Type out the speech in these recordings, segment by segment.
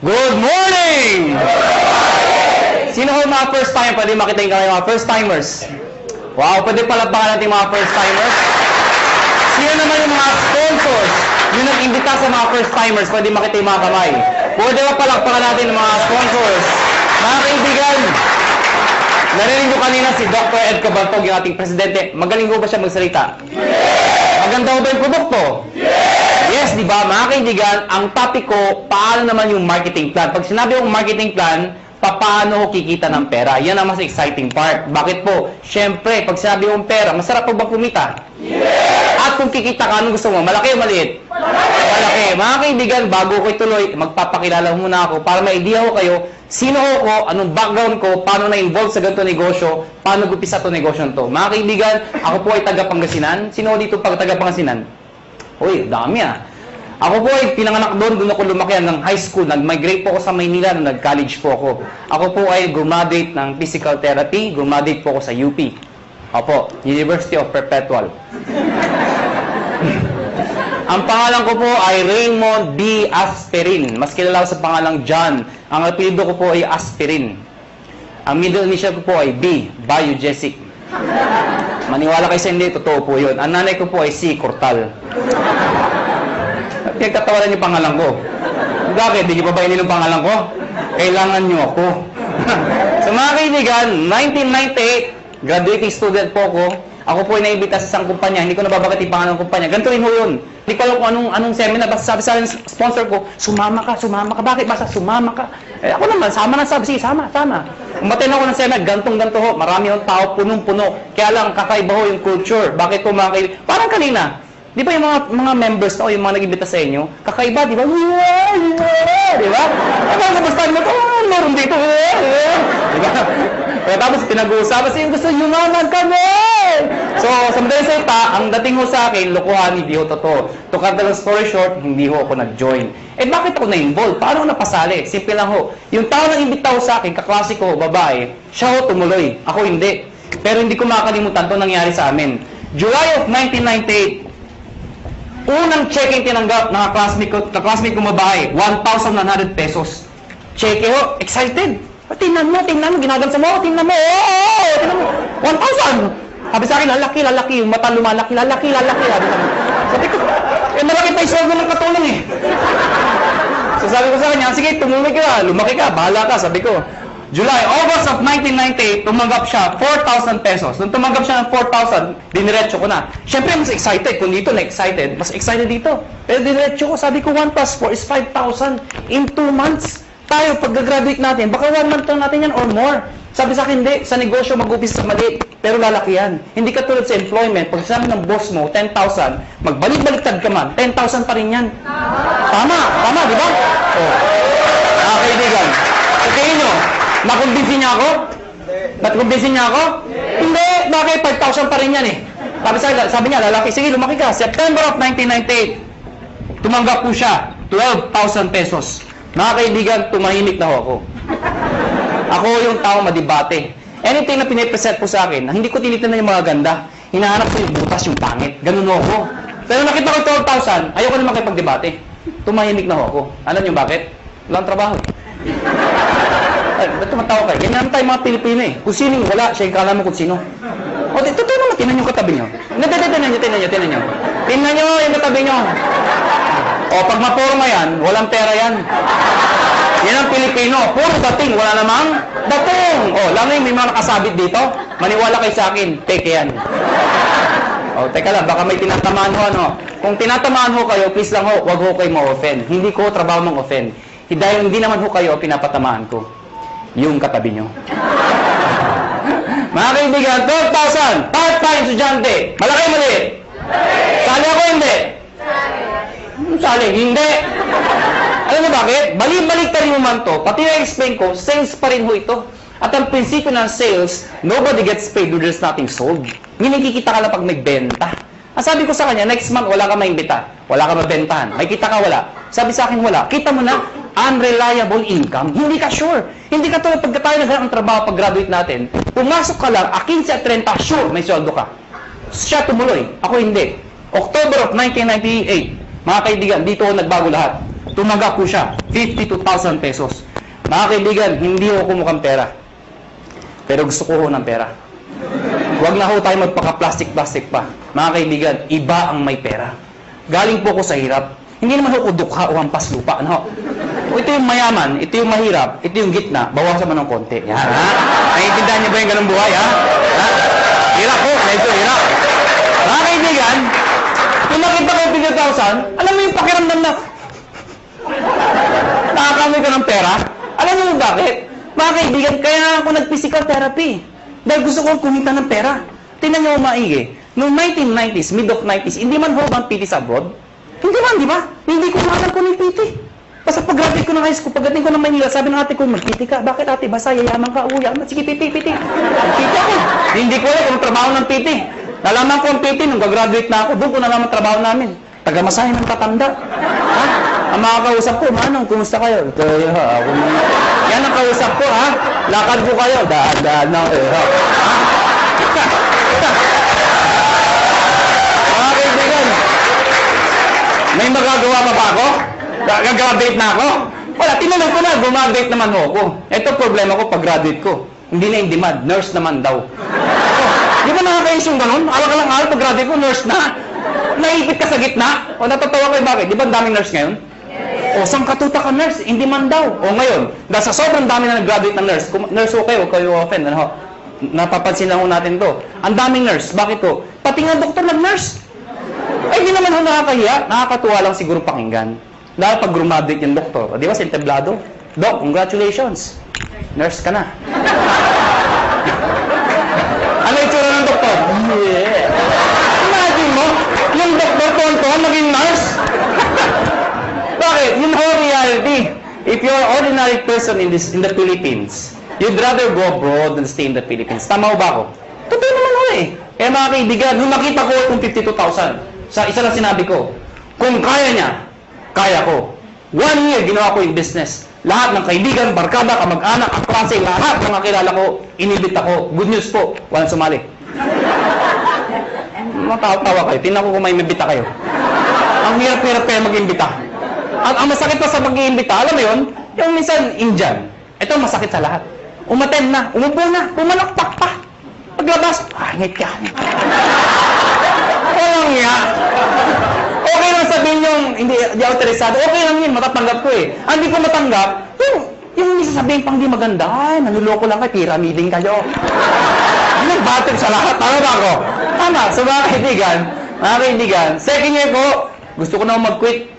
Good morning! Sino ho mga first time? Pwede makita yung kamay mga first timers. Wow, pwede palapakan natin mga first timers. Sino naman yung mga sponsors? Yung nag-imbita sa mga first timers, pwede makita yung mga kamay. Pwede ba palakpakan natin ng mga sponsors? Mga kaibigan, narinig ko kanina si Dr. Ed Cabantog, yung ating presidente. Magaling ko ba siya magsalita? Maganda ko ba yung produkto? Yes, di ba? Mga kaibigan, ang topic ko, paano naman yung marketing plan? Pag sinabi kong marketing plan, paano ko kikita ng pera? Yan ang mas exciting part. Bakit po? Siyempre, pag sinabi kong pera, masarap po ba kumita? Yes! At kung kikita ka, anong gusto mo? Malaki o maliit? Malaki. Mga kaibigan, bago ko ituloy, magpapakilala muna ako para ma-idea ko kayo, sino ako, anong background ko, paano na-involve sa ganito negosyo, paano gupisa ito negosyo to. Mga kaibigan, ako po ay taga-Pangasinan. Sino dito pag taga-Pangasinan? Uy, dami ah. Ako po ay pinanganak doon ako lumaki ng high school. Nag-migrate po ako sa Maynila nung nag-college po ako. Ako po ay graduate ng physical therapy, graduate po ako sa UP. Opo, University of Perpetual. Ang pangalan ko po ay Raymond B. Asperin. Mas kilala ko sa pangalang John. Ang apelyido ko po ay Asperin. Ang middle initial ko po ay B. Biogesic. Maniwala kayo sa hindi, totoo po yun. Ang nanay ko po ay C. Cortal. Pinagtatawanan yung pangalan ko. Bakit? Di niyo pa ba yung pangalan ko? Kailangan niyo ako. So mga kaibigan, 1998, graduating student po ako. Ako po ay naibita sa isang kumpanya. Hindi ko nababagat yung pangalan ng kumpanya. Ganito rin ho yun. Hindi ko alam kung anong seminar. Basta sabi sa akin, sponsor ko, sumama ka. Bakit? Basta sumama ka. Eh, ako naman, sama na sabi. Sige, sama. Umaten ako ng seminar, ganto ho. Marami yung tao, punong-puno. Kaya lang, kakaiba ho yung culture. Bakit po mga kaibigan? Parang kanina. Di ba yung mga members na o yung mga nag-imbita sa inyo, kakaiba, di ba? Di ba? Basta mo, meron dito. Di ba? Kaya tapos pinag-uusapan siya, gusto nyo naman kami! So, sa madaling salita, ang dating ho sa akin, lokohan, hindi ho totoo. To cut the long story short, hindi ho ako nag-join. Eh, bakit ako na-involve? Paano ako napasali? Simple lang ho. Yung tao nang imbita ho sa akin, kaklase ko, babae, siya ho tumuloy. Ako hindi. Pero hindi ko makakalimutan ito nangyari sa amin. July of 1998, unang check-in tinanggap ng classmate ko babae, 1,100 pesos. Check ho, excited. Tingnan mo, ginagamsa mo, tingnan mo, 1,000. Sabi sa akin, lalaki, yung mata lumalaki, lalaki. Sabi ko, malaki pa yung sweldo ng katulong eh. So sabi ko sa kanya, sige, tumuloy ka, lumaki ka, bahala ka, sabi ko. August of 1998, tumanggap siya 4,000 pesos. Nung tumanggap siya ng 4,000, diniretso ko na. Siyempre, mas excited. Kung dito na-excited, mas excited dito. Pero diniretso ko, sabi ko, 1 plus 4 is 5,000 in 2 months. Tayo, pag-graduate natin, baka 1 month lang natin yan or more. Sabi sa akin, hindi. Sa negosyo, mag-upis sa mali. Pero lalaki yan. Hindi ka tulad sa employment. Pag sinabi ng boss mo, 10,000, magbalik-baliktad ka man, 10,000 pa rin yan. Tama, di ba? Oh. Mga kaibigan, okay nyo, nakumbinsin niya ako? Nakumbinsin niya ako? Hindi. Bakit? 5,000 pa rin yan eh. Sabi niya, lalaki, sige, lumaki ka. September of 1998, tumanggap po siya, 12,000 pesos. Mga kaibigan, tumahimik na ako. Ako yung tao madibate. Anything na pinipresent po sa akin, hindi ko tinitingnan yung mga ganda. Hinahanap ko yung butas, yung pangit. Ganun ako. Pero nakita ko 12,000, ayoko na makipagdebate. Tumahimik na ako. Alam niyo bakit? Walang trabaho. Ba't tumatawa kayo? Ganyan tayo mga Pilipino eh. Kung sino wala, siya yung kala mo kung sino. O, totoo naman, tinan yung katabi nyo. Tinan nyo. Tingnan nyo yung katabi nyo. O, pag maporma yan, walang pera yan. Yan ang Pilipino. Puro dating, wala namang dating. O, lang may mga nakasabit dito. Maniwala kayo sa akin, peke yan. O, teka lang, baka may tinatamaan ho, ano. Kung tinatamaan ho kayo, please lang ho, wag ho kayo ma-offend. Hindi ko trabaho mang-offend. Dahil hindi naman ho kayo pinapatamaan ko. Yung katabi nyo. Mga kaibigan, 12,000! Part-time estudyante! Malaki maliit? Sali ako hindi? Sali, hindi. Alam mo bakit? Balik-balik rin mo man to. Pati na-explain ko, sales pa rin ho ito. At ang prinsipyo ng sales, nobody gets paid when there's nothing sold. Kikita ka lang pag may benta. Ang sabi ko sa kanya, next month wala ka maimbita. Wala ka mabentahan. May kita ka, wala. Sabi sa akin, wala. Kita mo na, unreliable income. Hindi ka sure. Hindi ka tulad pagka tayo naghanap ng trabaho pag-graduate natin. Pumasok ka lang, 15 at 30, sure, may sweldo ka. Siya tumuloy. Ako hindi. October of 1998, mga kaibigan, dito nagbago lahat. Tumaga po siya, 52,000 pesos. Mga kaibigan, hindi ako kumukhang pera. Pero gusto ko ho ng pera. Huwag na ho tayo magpaka-plastic-plastic pa. Mga kaibigan, iba ang may pera. Galing po ako sa hirap. Hindi naman ho ko dukha o hampas lupa. Ano? O ito yung mayaman, ito yung mahirap, ito yung gitna, bawasan mo ng konti. Yan, ha? Naiintindihan niyo ba yung ganung buhay, ha? Ha? Hirap po, medyo hirap. Mga kaibigan, kung nakita ko yung 50,000, alam mo yung pakiramdam na nakakamay ka ng pera? Alam mo bakit? Mga kaibigan, kaya ako nag-physical therapy. Dahil gusto kong kumita ng pera. Tingnan niyo maigi. Noong 1990s, mid of 90s, hindi man ho bang PT sa abroad? Hindi man, di ba? Hindi ko makan ko ng PT. Basta pag-graduate ko ng high school, pagdating ko ng Manila, sabi ng ate ko, mag-PT ka. Bakit ate? Basta yayaman ka, uwi. Sige, PT. PT ako. Hindi ko alam kung trabaho ng PT. Nalaman ko ang PT nung gagraduate na ako. Doon ko nalaman trabaho namin. Taga-masahe ng tatanda. Ha? Ang mga kausap ko, Manong, kumusta kayo? Kaya ha, ako naman. Yan ang kausap ko, ha? Lakad ko kayo. Daan na, ha? Mga kaibigan, may magagawa pa ba ako? Gagraduate na ako? Wala, tinanong ko na, gumagraduate naman ho ako. Ito problema ko pag-graduate ko. Hindi na in demand, nurse naman daw. Di ba nakakayos yung ganun? Alang-alang araw pag-graduate ko, nurse na. Naipit ka sa gitna? O natatawa kayo bakit? Di ba ang daming nurse ngayon? O saan katuta ka nurse? In demand daw. O ngayon, dahil sa sobrang dami na nag-graduate ng nurse, nurse ho kayo, huwag kayo offend. Ano? Napapansin lang ho natin to. Ang daming nurse. Bakit to? Pati nga doktor nag-nurse. Ay, di naman ho nakakahiya. Nakakatuwa lang siguro pakinggan. Dahil pag graduate yung doktor, di ba, sinteblado? Doc, congratulations. Nurse ka na. Ano yung tsura ng doktor? Yeah. Imagine mo, yung doktor tonton naging nurse. Bakit? Yun ho reality. If you're an ordinary person in the Philippines, you'd rather go abroad than stay in the Philippines. Tama ho ba ako? Totoo naman ho eh. Kaya mga kaibigan, nung makita ko itong 52,000, sa isa lang sinabi ko, kung kaya niya, kaya ko. 1 year, ginawa ko yung business. Lahat ng kaibigan, barkada, kamag-anak, kaklase, lahat ng kakilala ko, inibit ako. Good news po, walang sumali. Matawa kayo. Tingnan ko kung may mabita kayo. Ang hirap-hirap kayo mag-imbita. Ang masakit pa sa mag-iimbita, alam mo yun? Yung minsan, Indian. Ito masakit sa lahat. Umaten na, umupo na, pumalakpak pa. Paglabas, ngit ka. Walang nga. Okay lang sabihin yung hindi autorisado. Okay lang yun, matatanggap ko eh. Ang hindi ko matanggap, yung sasabihin pang di maganda, ay, nanuloko lang kayo, pyramiding kayo. Nag-battle sa lahat. Tama ba ako? Tama. So mga kaibigan, second year ko, gusto ko na mag-quit.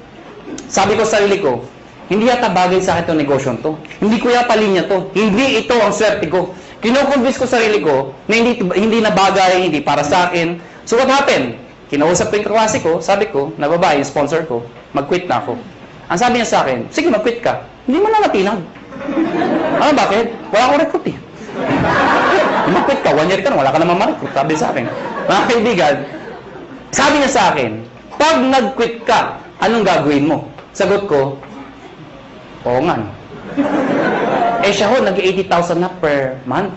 Sabi ko sa sarili ko, hindi yata bagay sa akin itong negosyo to. Hindi ko yata linya to. Hindi ito ang swerte ko. Kino-convince ko sarili ko na hindi na bagay, hindi para sa akin. So what happened? Kinausap ko yung kaklase ko, sabi ko, na babae, yung sponsor ko, mag-quit na ako. Ang sabi niya sa akin, sige, mag-quit ka. Hindi mo na natinag. Ano, bakit? Wala akong recruit eh. Mag-quit ka, 1 year ka na, wala ka naman ma-recruit. Sabi sa akin. Mga kaibigan, sabi niya sa akin, pag nag-quit ka, anong gagawin mo? Sagot ko, oo nga. Eh siya ho, nag-80,000 na per month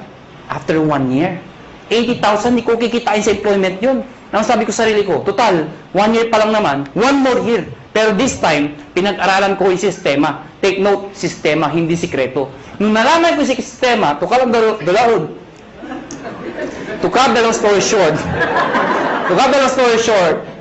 after 1 year. 80,000, hindi ko kikitain sa employment yun. Nang sabi ko sa sarili ko, total, 1 year pa lang naman, 1 more year. Pero this time, pinag-aralan ko yung sistema. Take note, sistema, hindi sikreto. Nung nalaman ko yung sistema, to cut the long story short,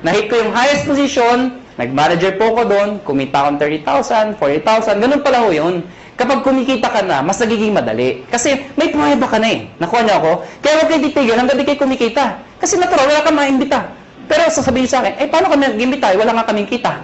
nahit ko yung highest position, nag-manager po ko doon, kumita akong 30,000, 40,000, ganun pala ho yun. Kapag kumikita ka na, mas nagiging madali. Kasi may pruweba ka na eh. Nakuha niyo ako? Kaya huwag kayo titigil hanggang di kayo kumikita. Kasi natural, wala kang maimbita. Pero sasabihin sa akin, paano kami nag-imbita? Wala nga kaming kita.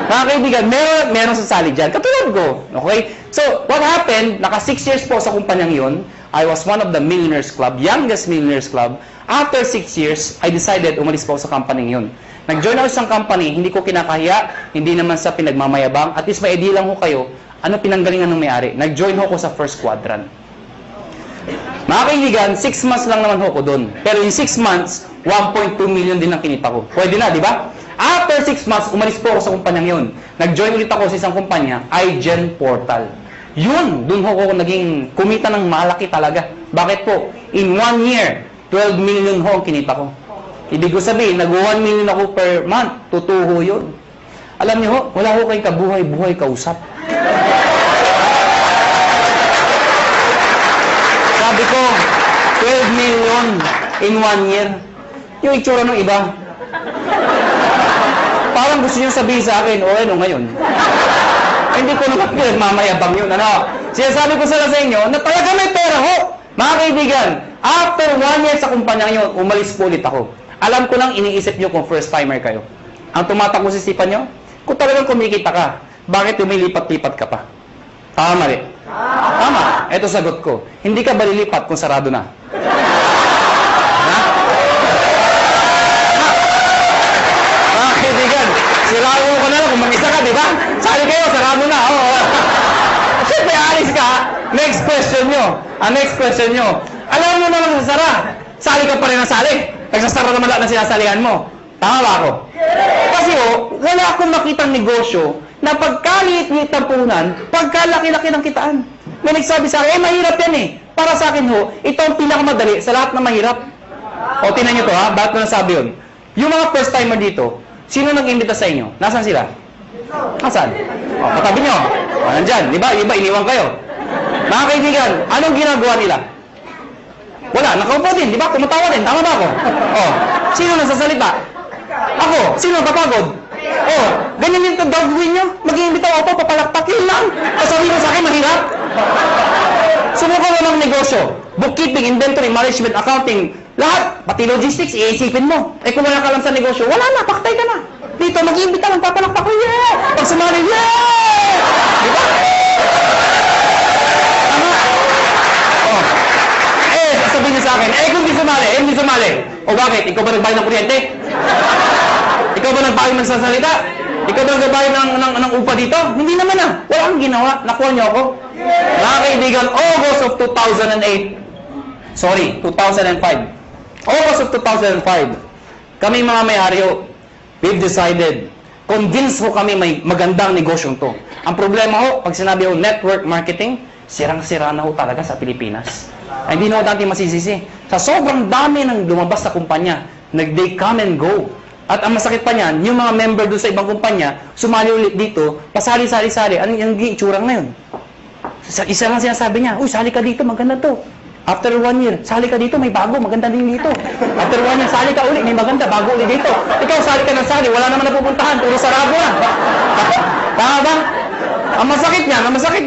Mga kaibigan, meron sasali dyan. Katulad ko. Okay? So, what happened, naka 6 years po sa kumpanyang yun. I was one of the Millionaires Club, youngest Millionaires Club. After 6 years, I decided umalis po sa company yun. Nag-join ako sa isang company, hindi ko kinakahiya, hindi naman sa pinagmamayabang. At least may idea lang ho kayo, ano pinanggalingan ng may-ari. Nag-join ho ko sa first quadrant. Mga kaibigan, 6 months lang naman ho ko doon. Pero in 6 months, 1.2 million din ang kinita ko. Pwede na, di ba? After 6 months, umalis po ako sa kumpanyang yun. Nag-join ulit ako sa isang kumpanya, iGen Portal. Yun, doon ho ko naging kumita ng malaki talaga. Bakit po? In 1 year, 12 million ho ang kinita ko. Ibig ko sabihin, nag-1 million ako per month. Totoo yun. Alam niyo ho, wala ho kayong kabuhay-buhay kausap. Sabi ko, 12 million in 1 year. Yung itsura ng iba. Parang gusto niyo sabihin sa akin, ano ngayon? Hindi ko naman mamayabang yun. Ano? Sinasabi ko sa inyo na talaga may pera ho. Mga kaibigan, after 1 year sa kumpanya nyo, umalis po ulit ako. Alam ko lang iniisip nyo kung first timer kayo. Ang tumatakbo sa isipan nyo, kung talagang kumikita ka, bakit lumilipat-lipat ka pa? Tama rin. Tama. Ito sagot ko. Hindi ka ba lilipat kung sarado na? Mga kaibigan, sirado ko na lang kung mag-isa ka, di ba? Sali kayo, sarado na. Siyempre, alis ka. Next question nyo. Next question nyo. Alam mo naman sa sara. Sali ka pa rin ng sali. Nagsasara naman lahat ng sinasalihan mo. Tama ba ako? Kasi wala akong makitang negosyo na pagkaliit-liit ng puhunan, pagkalaki-laki ng kitaan. May nagsabi sa akin, mahirap yan eh. Para sa akin ito ang pinakamadali sa lahat ng mahirap. Tingnan nyo to ha, bakit ko nasabi yun? Yung mga first timer dito, sino nag-imbita sa inyo? Nasaan sila? Nasaan? Katabi nyo. Nandyan, di ba? Iba, iniwan kayo. Mga kaibigan, anong ginagawa nila? Wala, nakaupo din, di ba? Kumatawa din, tama ba ako? Sino nasasalita? Ako, sino napapagod? Ganyan yung gagawin nyo? Mag-iimbita ako, papalakpak yun lang. Sasabihin mo sa akin, mahirap. Sumuko mo ng negosyo. Bookkeeping, inventory, management, accounting, lahat. Pati logistics, iisipin mo. Kung wala ka lang sa negosyo, wala na, paktay ka na. Dito, mag-iimbita lang, papalakpak ko, yeah! Pag sumali, yeah! Di ba? Sabihin niya sa akin, kung hindi sumali. O bakit? Ikaw ba nagbayad ng kuryente? Ikaw ba nagbayad ng sasalita? Ikaw ba nagbayad ng upa dito? Hindi naman Wala kang ginawa. Nakuha niyo ako. Mga kaibigan, August of 2008. Sorry, 2005. August of 2005. Kami mga may-ari, we've decided, convinced ko kami may magandang negosyong to. Ang problema pag sinabi network marketing, sirang-sira na talaga sa Pilipinas. Hindi na dati masisisi. Sa sobrang dami ng lumabas sa kumpanya, they come and go. At ang masakit pa niyan, yung mga member doon sa ibang kumpanya, sumali ulit dito, pasali-sali-sali. Anong itsura na yun? Isa lang sinasabi niya, sali ka dito, maganda to. After 1 year, sali ka dito, may bago, maganda din dito. After 1 year, sali ka ulit, may maganda, bago ulit dito. Ikaw, sali ka ng sali, wala naman napupuntahan, puro sarado na. Tama ba? Ang masakit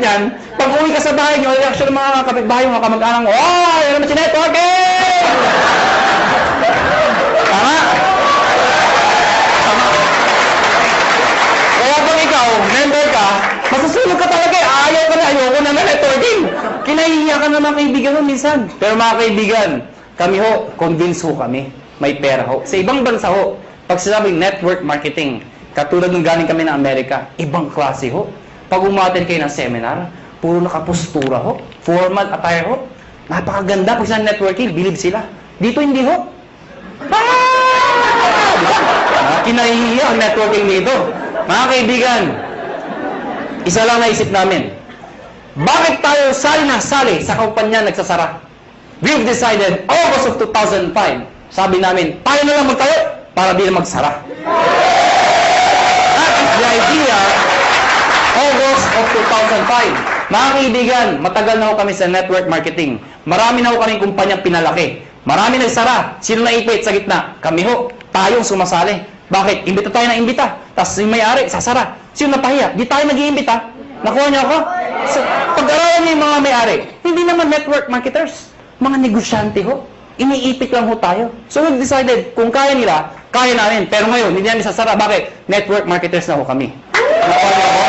niyan, pag uwi ka sa bahay nyo, reaction ng mga kapitbahay, mga kamag-anak mo, yan naman si networking! Tama? Kaya pag ikaw, member ka, masusunod ka talaga ayoko na networking. Kinahihiya ka na mga kaibigan mo minsan. Pero mga kaibigan, kami convince kami, may pera Sa ibang bansa pag sinabing network marketing, katulad nung galing kami ng Amerika, ibang klase Pag umaten kayo ng seminar, puro nakapostura formal attire napakaganda. Pag sa networking, believe sila. Dito hindi diba? Kinahihiya ang networking dito. Mga kaibigan, isa lang naisip namin. Bakit tayo sali sa kumpanya nagsasara? We've decided, August of 2005, sabi namin, tayo na lang magtayo para di na magsara. That is the idea. August of 2005. Mga kaibigan, matagal na kami sa network marketing. Marami na kaming kumpanyang pinalaki. Marami nagsara. Sino na ipit sa gitna? Kami tayong sumasali. Bakit? Imbita tayo na imbita. Tapos yung may-ari, sasara. Sino napahiya? Di tayo nag-iimbita. Nakuha niyo ako? So, pag-aralan niyo yung mga may-ari, hindi naman network marketers. Mga negosyante Iniipit lang tayo. So we've decided, kung kaya nila, kaya namin. Pero ngayon, hindi namin sasara. Bakit? Network marketers na kami. Nakuha niyo ako?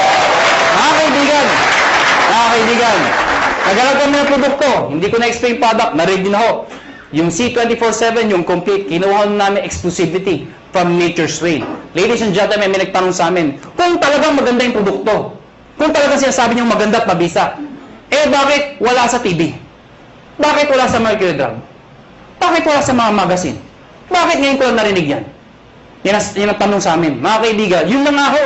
Mga kaibigan, nagalag kami ng produkto. Hindi ko na-explain product. Na-ready na Yung C24/7, yung complete, kinuha namin exclusivity from Nature's Way. Ladies and gentlemen, may nagtanong sa amin, kung talagang maganda yung produkto, kung talagang sinasabi niyong maganda at mabisa, bakit wala sa TV? Bakit wala sa Mercury Drug? Bakit wala sa mga magazine? Bakit ngayon ko lang narinig yan? Yan ang tanong sa amin. Mga kaibigan, yun lang nga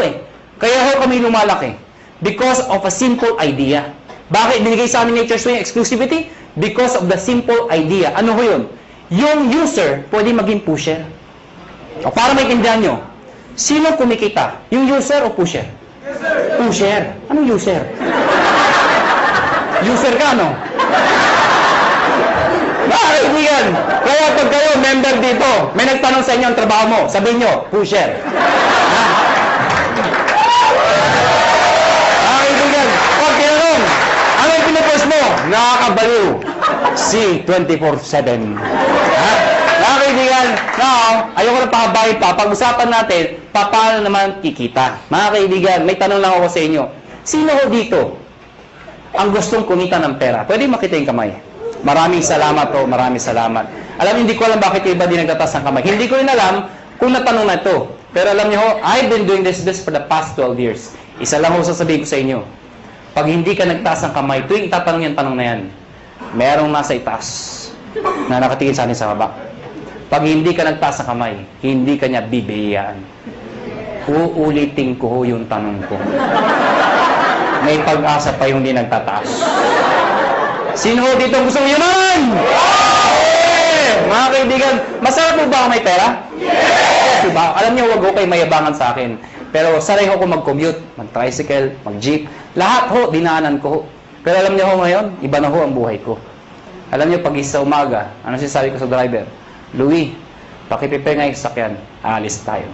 Kaya kami lumalaki. Because of a simple idea. Bakit binigay sa amin Nature's Way exclusivity? Because of the simple idea. Ano yun? Yung user, pwede maging pusher. Para maintindihan nyo, Sino kumikita? Yung user o pusher? Pusher. Anong user? User ka, no? Kaibigan, kaya pag kayo member dito, may nagtanong sa inyo ang trabaho mo, sabihin nyo, pusher. Kaibigan, pag tinanong, ano yung pinupost mo? Nakakabaliw. Si 24/7. Kaibigan, now, ayoko na pakabay pa. Pag-usapan natin, paano naman kikita? Mga kaibigan, may tanong lang ako sa inyo. Sino ho dito ang gustong kumita ng pera? Pwede makita yung kamay. Maraming salamat po, maraming salamat. Alam, hindi ko alam bakit yung iba di nagtataas ng kamay. Hindi ko rin alam kung natanong na ito. Pero alam niyo ho, I've been doing this for the past 12 years. Isa lang ho sasabihin ko sa inyo. Pag hindi ka nagtaas ng kamay, tuwing tatanong yung tanong na yan, merong nasa itaas na nakatingin sa atin sa baba. Pag hindi ka nagtaas ng kamay, hindi ka niya bibigyan. Uulitin ko ho yung tanong ko. May pag-asa pa yung hindi nagtataas. Sino dito ang gustong yumaman? Yeah! Mga kaibigan, masarap mo ba may pera? Yes! Diba? Alam niyo, wag ho kayo mayabangan sa akin. Pero sanay ho ko mag-commute, mag-tricycle, mag-jeep. Lahat ho, dinaanan ko ho. Pero alam niyo ho ngayon, iba na ho ang buhay ko. Alam niyo, pag isa umaga, ano sinasabi ko sa driver? Louie, pakiprepare nga yung sakyan, aalis tayo.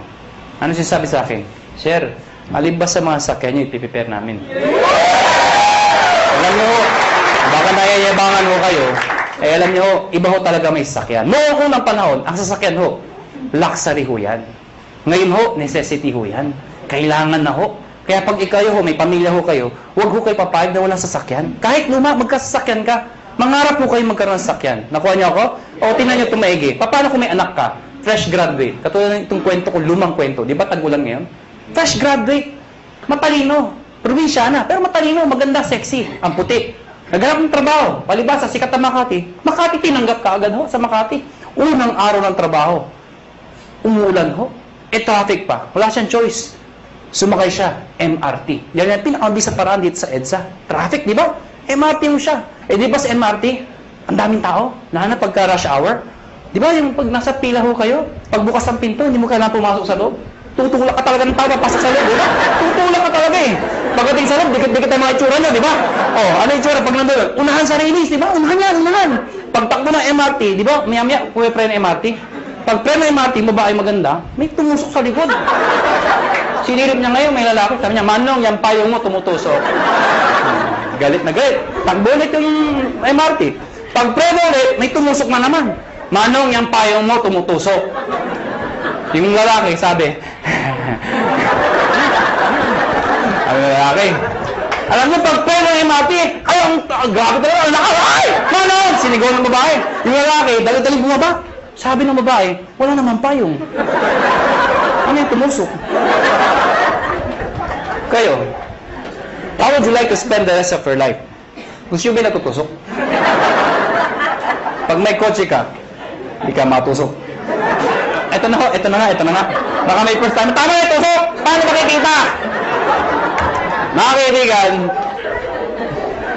Ano sinasabi sa akin? Sir, alibas sa mga sakyan niyo, ipiprepare namin. Alam niyo ho, baka nayayabangan ho kayo, eh alam niyo ho, iba ho talaga may sasakyan. Noong unang panahon, ang sasakyan ho, luxury ho yan. Ngayon ho, necessity ho yan. Kailangan na ho. Kaya pag ikayo ho, may pamilya ho kayo, huwag ho kayo papayag na walang sasakyan. Kahit luma, magkasasakyan ka, mangarap ho kayo magkaroon ng sasakyan. Nakuha niyo ako? O tingnan niyo ito maigi. Paano kung may anak ka? Fresh graduate. Katulad ng itong kwento ko, lumang kwento. Di ba tagulan ngayon? Fresh graduate. Matalino. Probinsyana. Pero matalino, maganda, sexy. Ang puti. Naghanap ng trabaho. Palibasa, sikat na Makati. Makati, tinanggap ka agad ho sa Makati. Unang araw ng trabaho. Umulan ho. Traffic pa. Wala siyang choice. Sumakay siya. MRT. Yan yung pinakamabis sa paraan dito sa EDSA. Traffic, di ba? MRT mo siya. Di ba sa MRT, ang daming tao. Lalo na pagka rush hour. Di ba yung pag nasa pila ho kayo, pagbukas ng pinto, hindi mo kailangan pumasok sa loob. Tutulak ka talaga ng tao, pasok sa loob. Tutulak ka talaga eh. Pagdating sa loob, dikit-dikit ang mga itsura nyo, di ba? Oh, ano yung itsura pag nandun? Unahan sa release, di ba? Unahan yan, unahan. Pagtakbo ng MRT, di ba? Maya-maya, puwi-pre ng MRT. Pag pre ng MRT, babae maganda, may tumusok sa likod. Sinirip niya ngayon, may lalaki. Sabi niya, Manong, yan payong mo tumutusok. Galit na galit. Takbo ulit yung MRT. Pag pre mo ulit, may tumusok na naman. Manong, yan payong mo tumutusok. Yung lalaki, sabi, ang lalaki, alam mo, pag pre ng MRT, ay, grabe talaga, ang lakas, ay, Manong, sinigaw ng babae. Yung lalaki, dali-dali bumaba. Sabi ng babae, wala naman payong. Ano yung tumusok? Kayo, how would you like to spend the rest of your life? Gusto nyo ba natutusok? Pag may kotse ka, hindi ka matusok. Ito na ho, ito na nga. Baka may first time, tama na tusok! Paano makikita? Mga kaibigan,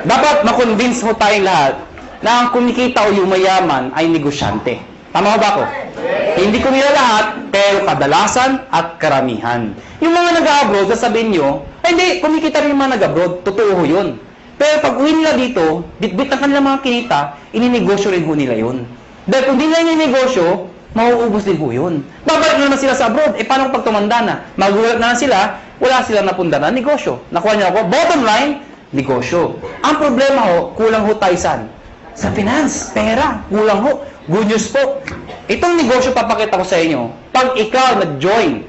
dapat makonvince ho tayong lahat na ang kumikita o yumayaman ay negosyante. Tama ba ako? Hindi ko nila lahat, pero kadalasan at karamihan. Yung mga nag-abroad, sasabihin nyo, ay hindi, kumikita rin yung mga nag-abroad. Totoo ho yun. Pero pag uwi nila dito, bit-bit ang kanilang mga kinita, ininegosyo rin ho nila yun. Dahil kung di nila ininegosyo, mauubos din ho yun. Babalik na naman sila sa abroad. Paano pag tumanda na? Magulat na sila, wala silang napunda na negosyo. Nakuha niyo ako? Bottom line, negosyo. Ang problema ho, kulang ho tayo saan? Sa finance, pera, kulang ho. Good news po. Itong negosyo papakita ko sa inyo. Pag ikaw nag-join,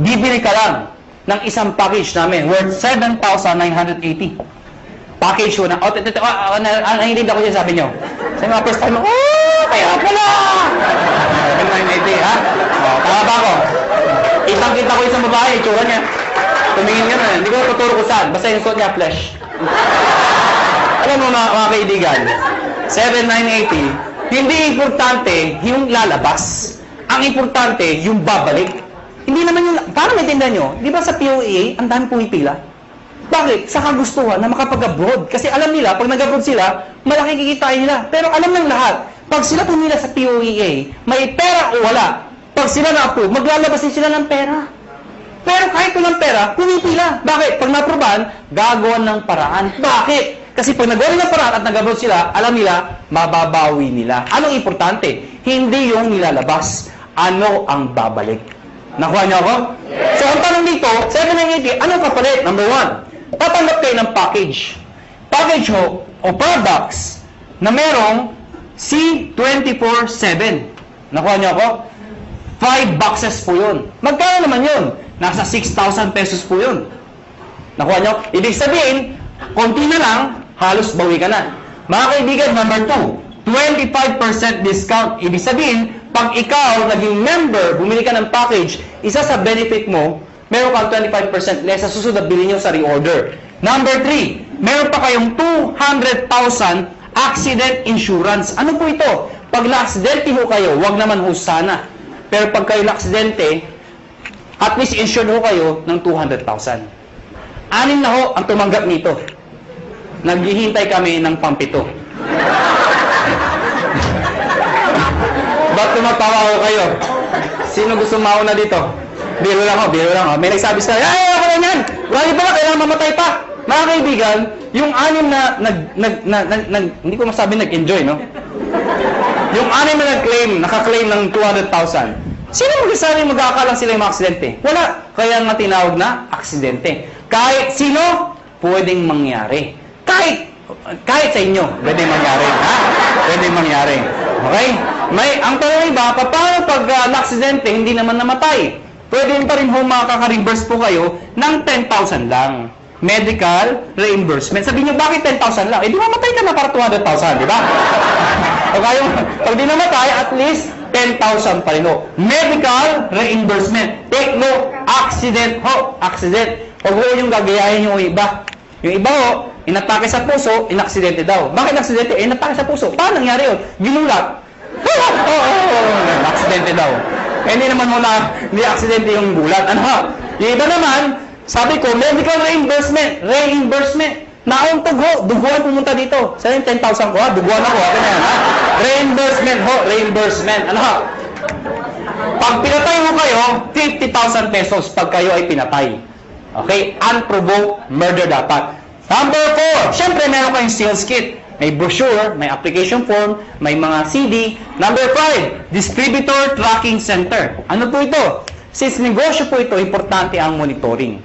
bibili ka lang ng isang package namin worth 7,980. Package ko na. Nanginig ako siya sabi nyo. Sa mga first time, kaya pala! 7,980, ha? Tama ba ako? Kitang-kita ko isang babae, itsura niya. Tumingin ka na. Hindi ko tuturo ko saan. Basta yung suot niya, flesh. Alam mo mga kaibigan, 7,980, hindi importante yung lalabas. Ang importante, yung babalik. Hindi naman yung, paano maintindihan nyo? Di ba sa POEA, ang dami pumipila? Bakit? Sa kagustuhan na makapag-abroad. Kasi alam nila, pag nag-abroad sila, malaki kikitain nila. Pero alam ng lahat, pag sila pumila sa POEA, may pera o wala, pag pag sila na-approve, maglalabas din sila ng pera. Pero kahit walang pera, pumipila. Bakit? Pag na-approvean, gagawan ng paraan. Bakit? Kasi pag nagawa ng paraan at nag-approve sila, alam nila, mababawi nila. Anong importante? Hindi yung nilalabas. Ano ang babalik? Nakuha niyo ako? Yes. So, ang tanong dito, 780, anong kapalit? Number 1, tatanggap kayo ng package. Package o products na merong C24/7. Nakuha niyo ako? 5 boxes po yun. Magkano naman yun? Nasa 6,000 pesos po yun. Nakuha niyo? Ibig sabihin, konti na lang, halos bawi ka na. Mga kaibigan, number 2, 25% discount. Ibig sabihin, pag ikaw naging member, bumili ka ng package, isa sa benefit mo, meron kang 25% less sa susunod na bilhin nyo sa reorder. Number 3, meron pa kayong 200,000 accident insurance. Ano po ito? Pag na-aksidente ho kayo, wag naman ho sana. Pero pag kayo na-aksidente, at least insured ho kayo ng 200,000. 6 na ho ang tumanggap nito. Naghihintay kami ng pampito. Ba't tumatawa ko kayo? Sino gusto mauna dito? Biro lang ho. May nagsabi sa ay, ako na yan! Wala pa ba? Kailangan mamatay pa. Mga kaibigan, yung 6 na hindi ko masabi nag-enjoy, no? Yung 6 na naka-claim ng 200,000. Sino magsasabi magkakalang sila yung mga aksidente? Wala. Kaya nga tinawag na aksidente. Kahit sino, pwedeng mangyari. Kahit sa inyo, pwedeng mangyari. Ha? Pwedeng mangyari. Okay? Ang tanong iba, paano pag na-aksidente, hindi naman namatay? Pwede pa rin ho makaka-reimburse po kayo ng 10,000 lang. Medical reimbursement. Sabi niyo, bakit 10,000 lang? Di mamatay ka na para 200,000, di ba? Okay, pag di namatay, at least 10,000 pa rin ho. Medical reimbursement. Take no, accident ho. Accident. Huwag ho yung gagayahin yung iba. Yung iba ho, inatake sa puso, inaksidente daw. Bakit inaksidente? Inatake sa puso. Paano nangyari yun? Ginulat. Aksidente daw. Hindi naman muna, hindi aksidente yung gulat. Ano ha? Yung iba naman, sabi ko, medical reimbursement. Nauntog ho, duguan pumunta dito. Sabi yung 10,000 ko ha, duguan ako. Ano yan ha? Reimbursement. Ano ha? Pag pinatay mo kayo, 50,000 pesos pag kayo ay pinatay. Okay? Unprovoked murder dapat. Number 4, syempre meron kayong sales kit. May brochure, may application form, may mga CD. Number 5, distributor tracking center. Ano po ito? Since negosyo po ito, importante ang monitoring.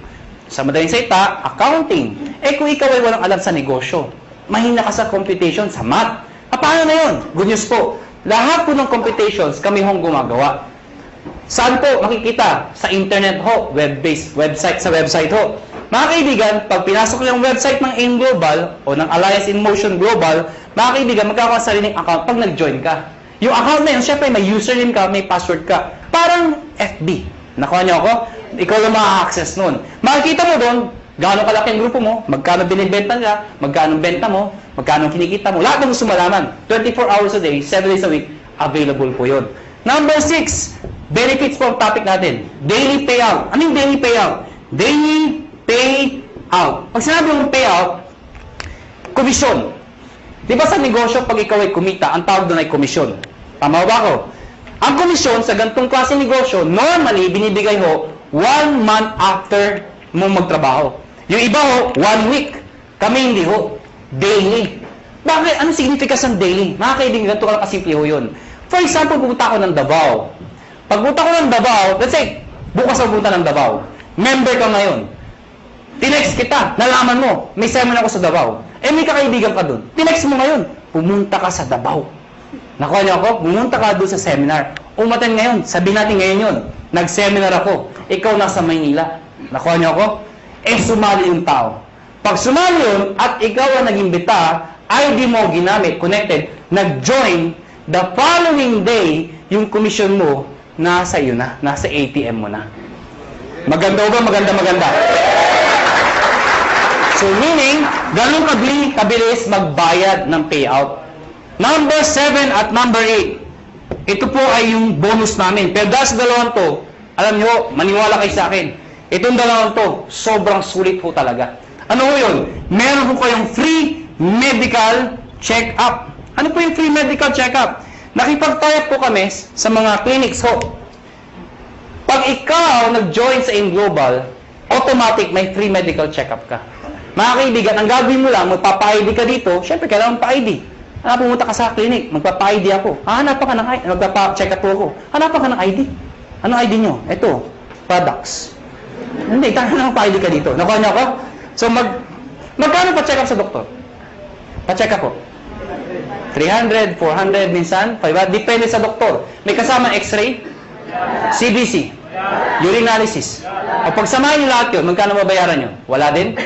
Sa madaling salita, accounting. Kung ikaw ay walang alam sa negosyo, mahina ka sa computation, sa math. Paano na yun? Good news po. Lahat po ng computations kami hong gumagawa. Saan po makikita? Sa internet ho, web-based, sa website ho. Mga kaibigan, pag pinasok yung website ng AIM Global o ng Alliance in Motion Global, mga kaibigan, magkakaroon sa sariling account pag nag-join ka. Yung account na yun, syempre may username ka, may password ka. Parang FB. Nakuha niyo ako? Ikaw lang maka-access nun. Makikita mo doon, gaano kalaki ang grupo mo, magkano binibenta ka, magkano benta mo, magkano kinikita mo. Lahat ng gusto malaman. 24 hours a day, 7 days a week, available po yun. Number 6, benefits po ang topic natin. Daily payout. Anong daily payout? Daily payout. Pag sinabi mong payout, komisyon. Di ba sa negosyo, pag ikaw ay kumita, ang tawag doon ay komisyon. Tama ba ako? Ang komisyon sa ganitong klase negosyo, normally, binibigay ho 1 month after mo magtrabaho. Yung iba ho, 1 week. Kami hindi ho. Daily. Bakit? Anong significance ng daily? Mga kaibigan, ganito ka lang kasimple ho yun. For example, pupunta ako ng Davao. Pagpunta ko ng Davao, let's say, bukas ako pupunta ng Davao. Member ka ngayon. Tinext kita, nalaman mo, may seminar ako sa Davao. May kakaibigan ka dun. Tinext mo ngayon, pumunta ka sa Davao. Nakuha niyo ako? Pumunta ka doon sa seminar. Umaten ngayon, sabihin natin ngayon yun. Nag-seminar ako. Ikaw nasa Maynila. Nakuha niyo ako? Sumali yung tao. Pag sumali yun, at ikaw ang nag-imbita, ID mo ginamit, connected, nag-join, the following day, yung commission mo, nasa iyo na, nasa ATM mo na. Maganda ba? Maganda. So meaning, ganun kabilis magbayad ng payout. Number 7 at number 8. Ito po ay yung bonus namin. Pero dahil sa dalawang to, alam nyo, maniwala kayo sa akin. Itong dalawang to, sobrang sulit po talaga. Ano po yun? Meron po kayong free medical check-up. Ano po yung free medical check-up? Nakipag-tie up po kami sa mga clinics ho. Pag ikaw nag-join sa In Global, automatic may free medical check-up ka. Mga kaibigan, ang gagawin mo lang, magpapa-ID ka dito, syempre kailangan pa-ID. Pumunta ka sa clinic, magpapa-ID ako. Hanapan ka ng ID, magpapa-check up ako. Hanapan ka ng ID. Anong ID nyo? Ito, products. Hindi, tayo lang pa-ID ka dito. Nakuha niyo ako? So, magkano pa-check up sa doktor? Pa-check up ko. 300, 400, minsan, 500. Depende sa doktor. May kasama x-ray, CBC, urinalysis. O pagsamahin nyo lahat yun, magkano mabayaran nyo? Wala din?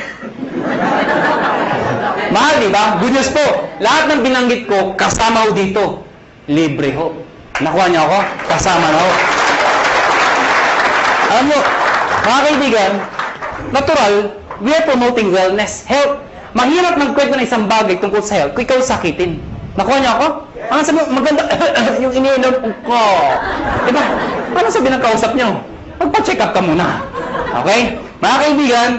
Mahal, di ba? Good news po. Lahat ng binanggit ko, kasama ho dito. Libre ho. Nakuha niyo ako? Kasama na ho. Alam mo, mga kaibigan, natural, we are promoting wellness, health. Mahirap magkwento ng isang bagay tungkol sa health kung ikaw sakitin. Nakuha niyo ako? Ano sabi mo, maganda, yung iniinom ko. Diba? Ano sabi ng kausap niyo? Magpa-check up ka muna. Okay? Mga kaibigan,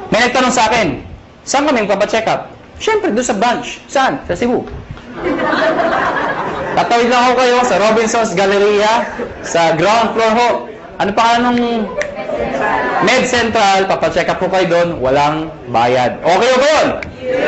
may nagtanong sa akin, saan kami magpa-check up? Siyempre, doon sa branch. Saan? Sa Cebu. Tatawid lang ako kayo sa Robinson's Galleria, sa ground floor ho. Ano pa nung Med Central, papacheck up po kayo doon, walang bayad. Okay ba yun?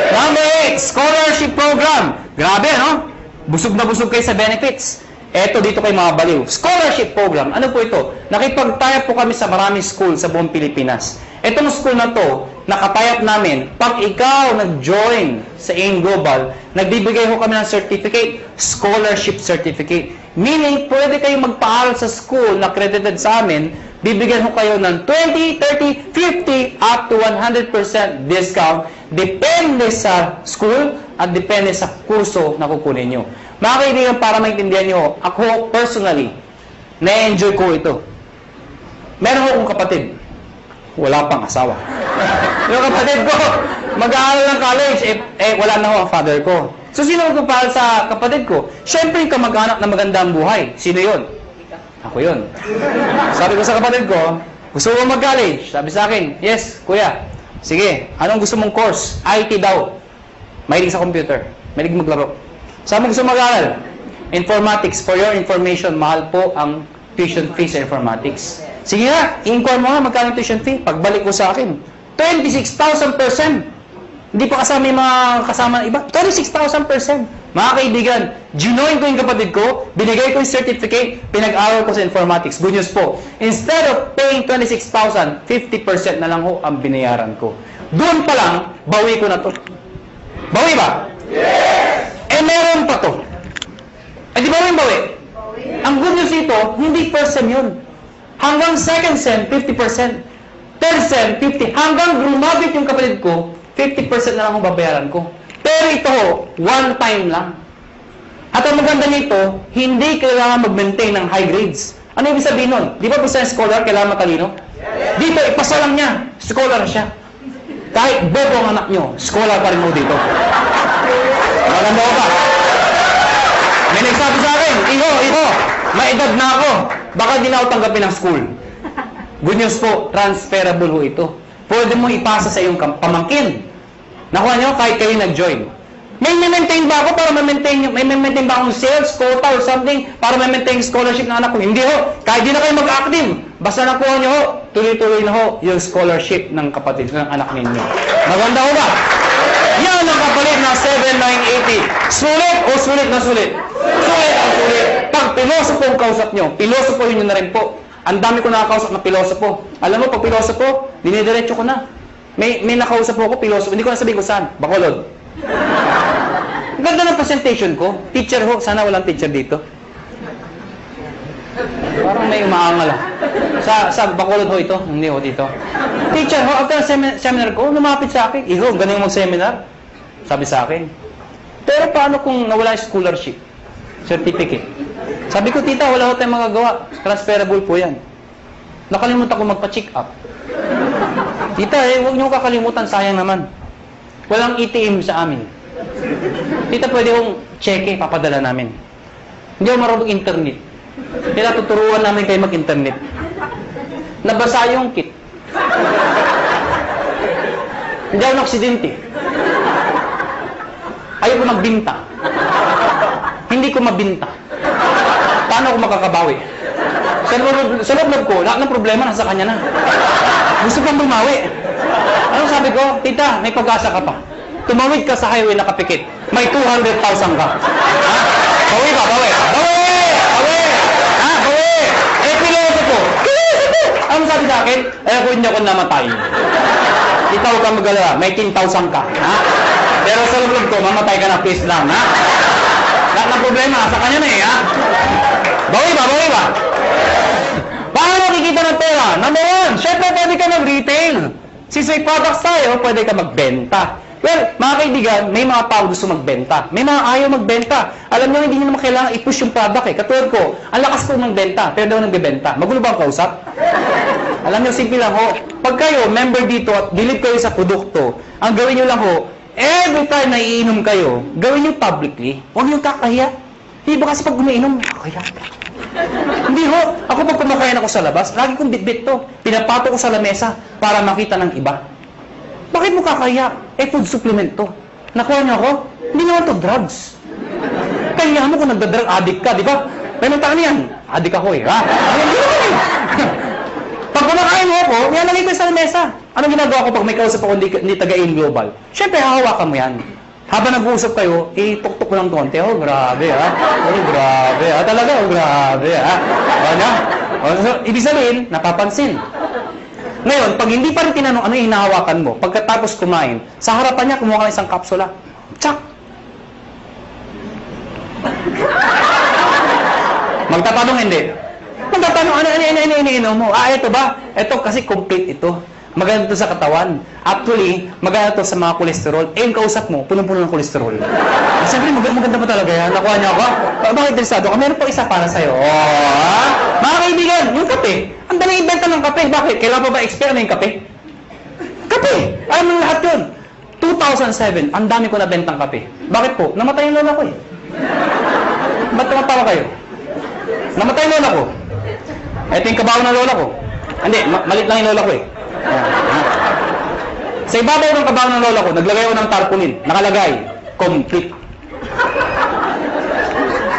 Number 8, scholarship program. Grabe, no? Busog na busog kayo sa benefits. Eto dito kayo mga baliw. Scholarship program. Ano po ito? Nakipag-tie po kami sa maraming school sa buong Pilipinas. Etong school na to, nakatayap namin, pag ikaw nag-join sa AIM Global, nagbibigay ho kami ng certificate, scholarship certificate. Meaning, pwede kayong magpaaral sa school na accredited sa amin, bibigyan ho kayo ng 20, 30, 50, up to 100% discount, depende sa school at depende sa kurso na kukunin nyo. Mga kaibigan, para maintindihan nyo, ako personally, na-enjoy ko ito. Meron akong kapatid, wala pang asawa. Yung kapatid ko, mag-aaral ng college, wala na ho ang father ko. So, sino magpapahal sa kapatid ko? Siyempre, yung kamag-anak na maganda ang buhay. Sino yun? Ako yun. Sabi ko sa kapatid ko, gusto mo mag-college? Sabi sa akin, yes, kuya. Sige, anong gusto mong course? IT daw. Mahilig sa computer. Mahilig maglaro. Saan mo gusto mag-aaral? Informatics. For your information, mahal po ang tuition fee sa informatics. Sige nga, i-inquire mo nga magkano tuition fee. Pagbalik ko sa akin, 26,000%. Hindi pa kasama yung mga kasama ng iba. 26,000%. Mga kaibigan, ginoin ko yung kapatid ko, binigay ko yung certificate, pinag-aral ko sa informatics. Good news po. Instead of paying 26,000, 50% na lang ho ang binayaran ko. Doon pa lang, bawi ko na to. Bawi ba? Yes! Meron pa to. Di ba yung bawi? Ang good news ito, hindi first sem yun. Hanggang second sem, 50%. Third sem, 50%. Hanggang grumabit yung kapatid ko, 50% na lang ang babayaran ko. Pero ito, one time lang. At ang maganda nito, hindi kailangan mag-maintain ng high grades. Ano ibig sabihin nun? Di ba basta scholar, kailangan matalino? Dito, ipasa lang niya. Scholar siya. Kahit bobo ang anak nyo, scholar pa rin mo dito. Maganda ko ba? May nagsabi sa akin, Iho, may edad na ako. Baka di na ako tanggapin ng school. Good news po, transferable ho ito. Pwede mo ipasa sa iyong pamangkin. Nakuha nyo, kahit kayo nag-join. May maintain ba ako para may maintain ba akong sales, quota, or something para may-maintain scholarship ng anak ko? Hindi ho. Kahit di na kayo mag-active. Basta nakuha nyo ho, tuloy-tuloy na ho yung scholarship ng kapatid ng anak ninyo. Maganda ho ba? Yan ang kapalit na 7,980. Sulit o sulit na sulit? Sulit ang sulit. Pag pilosopo ang kausap nyo, pilosopo yun na rin po. Ang dami ko nakakausap na pilosopo. Alam mo, pag pilosopo, dinidiretso ko na. May nakausap po ako, pilosopo. Hindi ko na sabihin kung saan. Bacolod. Ganda ng presentation ko. Teacher ho. Sana walang teacher dito. Parang may umaangal ah. Sa Bacolod ho ito. Hindi ho dito. Teacher ho, after seminar ko, lumapit sa akin. Iho, galing mag-seminar. Sabi sa akin. Pero paano kung nawala yung scholarship? Certificate. Sabi ko, tita, wala ko tayong magagawa. Transferable po yan. Nakalimutan ko magpa-check up. Tita, huwag niyo kakalimutan, sayang naman. Walang ATM sa amin. Tita, pwede kong cheque, papadala namin. Hindi ako marunong internet. Kaya tuturuan namin kayo mag-internet. Nabasa yung kit. Hindi ako na-aksidente. Ayaw ko magbinta. Hindi ko mabinta. Paano ako makakabawi? Sa loob ko, lahat ng problema nasa kanya na. Gusto pang bumawi. Ano sabi ko? Tita, may pag-asa ka pa. Tumawid ka sa highway na kapikit. May 200,000 ka. Ha? Bawi ba? Bawi! Bawi! Bawi! Ha? Bawi! Eh, piloto ko. Ano sabi sa akin? Eh, kung hindi ako namatay. Ikaw huwag kang mag-alala. May 10,000 ka. Ha? Pero sa loob ko, mamatay ka na, please lang. Ha? Lahat ng problema, sa kanya na eh. Ha? Bawi ba? Bawi ba? Paano makikita ng pera? Number one, syempre pwede ka mag-retail. Since may products tayo, pwede ka magbenta. Well, mga kaibigan, may mga tao gusto magbenta. May mga ayaw magbenta. Alam nyo, hindi nyo naman kailangan i-push yung product eh. Katulad ko, ang lakas ko magbenta, pero daw nagbebenta. Magulo ba ang kausap? Alam nyo, simple lang ho. Pag kayo, member dito at believe kayo sa produkto, ang gawin nyo lang ho, every time na iinom kayo, gawin nyo publicly. Huwag nyo kakahiya. Hindi ba kasi pag umiinom, kakahiya. Hindi ho. Ako pag kumakain ako sa labas, lagi kong bitbit to. Pinapato ko sa lamesa para makita ng iba. Bakit mo kakaya? Eh, food supplement to. Nakuha niyo ako? Hindi naman to drugs. Kaya mo kung nagda-drug addict ka, di ba? May nagtaka niyan. Addict ako eh, ha? Hindi naman eh. Pag kumakain mo ako, nilalagay ko sa lamesa. Anong ginagawa ko pag may kausap ako hindi taga-in global? Siyempre, hahawakan mo yan. Habang nag-uusap kayo, tuk-tuk mo lang konti. Oh, grabe, ha? Oh, grabe, ha? Talaga, oh, grabe, ha? Ano? So, ibig sabihin, napapansin. Ngayon, pag hindi pa rin tinanong ano yung hinahawakan mo, pagkatapos kumain, sa harapan niya, kumuha ka ng isang kapsula. Tsak! Magtatanong hindi. Magtatanong, ano mo? Ah, ito ba? Ito kasi complete ito. Maganda ito sa katawan. Actually, maganda ito sa mga kolesterol. Eh, yung kausap mo, punong-puno ng kolesterol. Siyempre, maganda pa talaga yan. Nakuha niya ako. Bakit interesado ka? Meron pa isa para sa'yo. Oh, mga kaibigan, yung kape. Ang dali ibenta ng kape. Bakit? Kailan pa ba expire na yung kape? Kape! Alam mo lahat yun. 2007, ang dami ko nabentang kape. Bakit po? Namatay yung lola ko eh. Ba't tumatawa kayo? Namatay yung lola ko. Ito yung kabaho ng lola ko. Hindi, malit lang yung lola ko eh. Sa ibabaw ng kabaho ng lola ko, naglagay ako ng tarpaulin. Nakalagay, complete.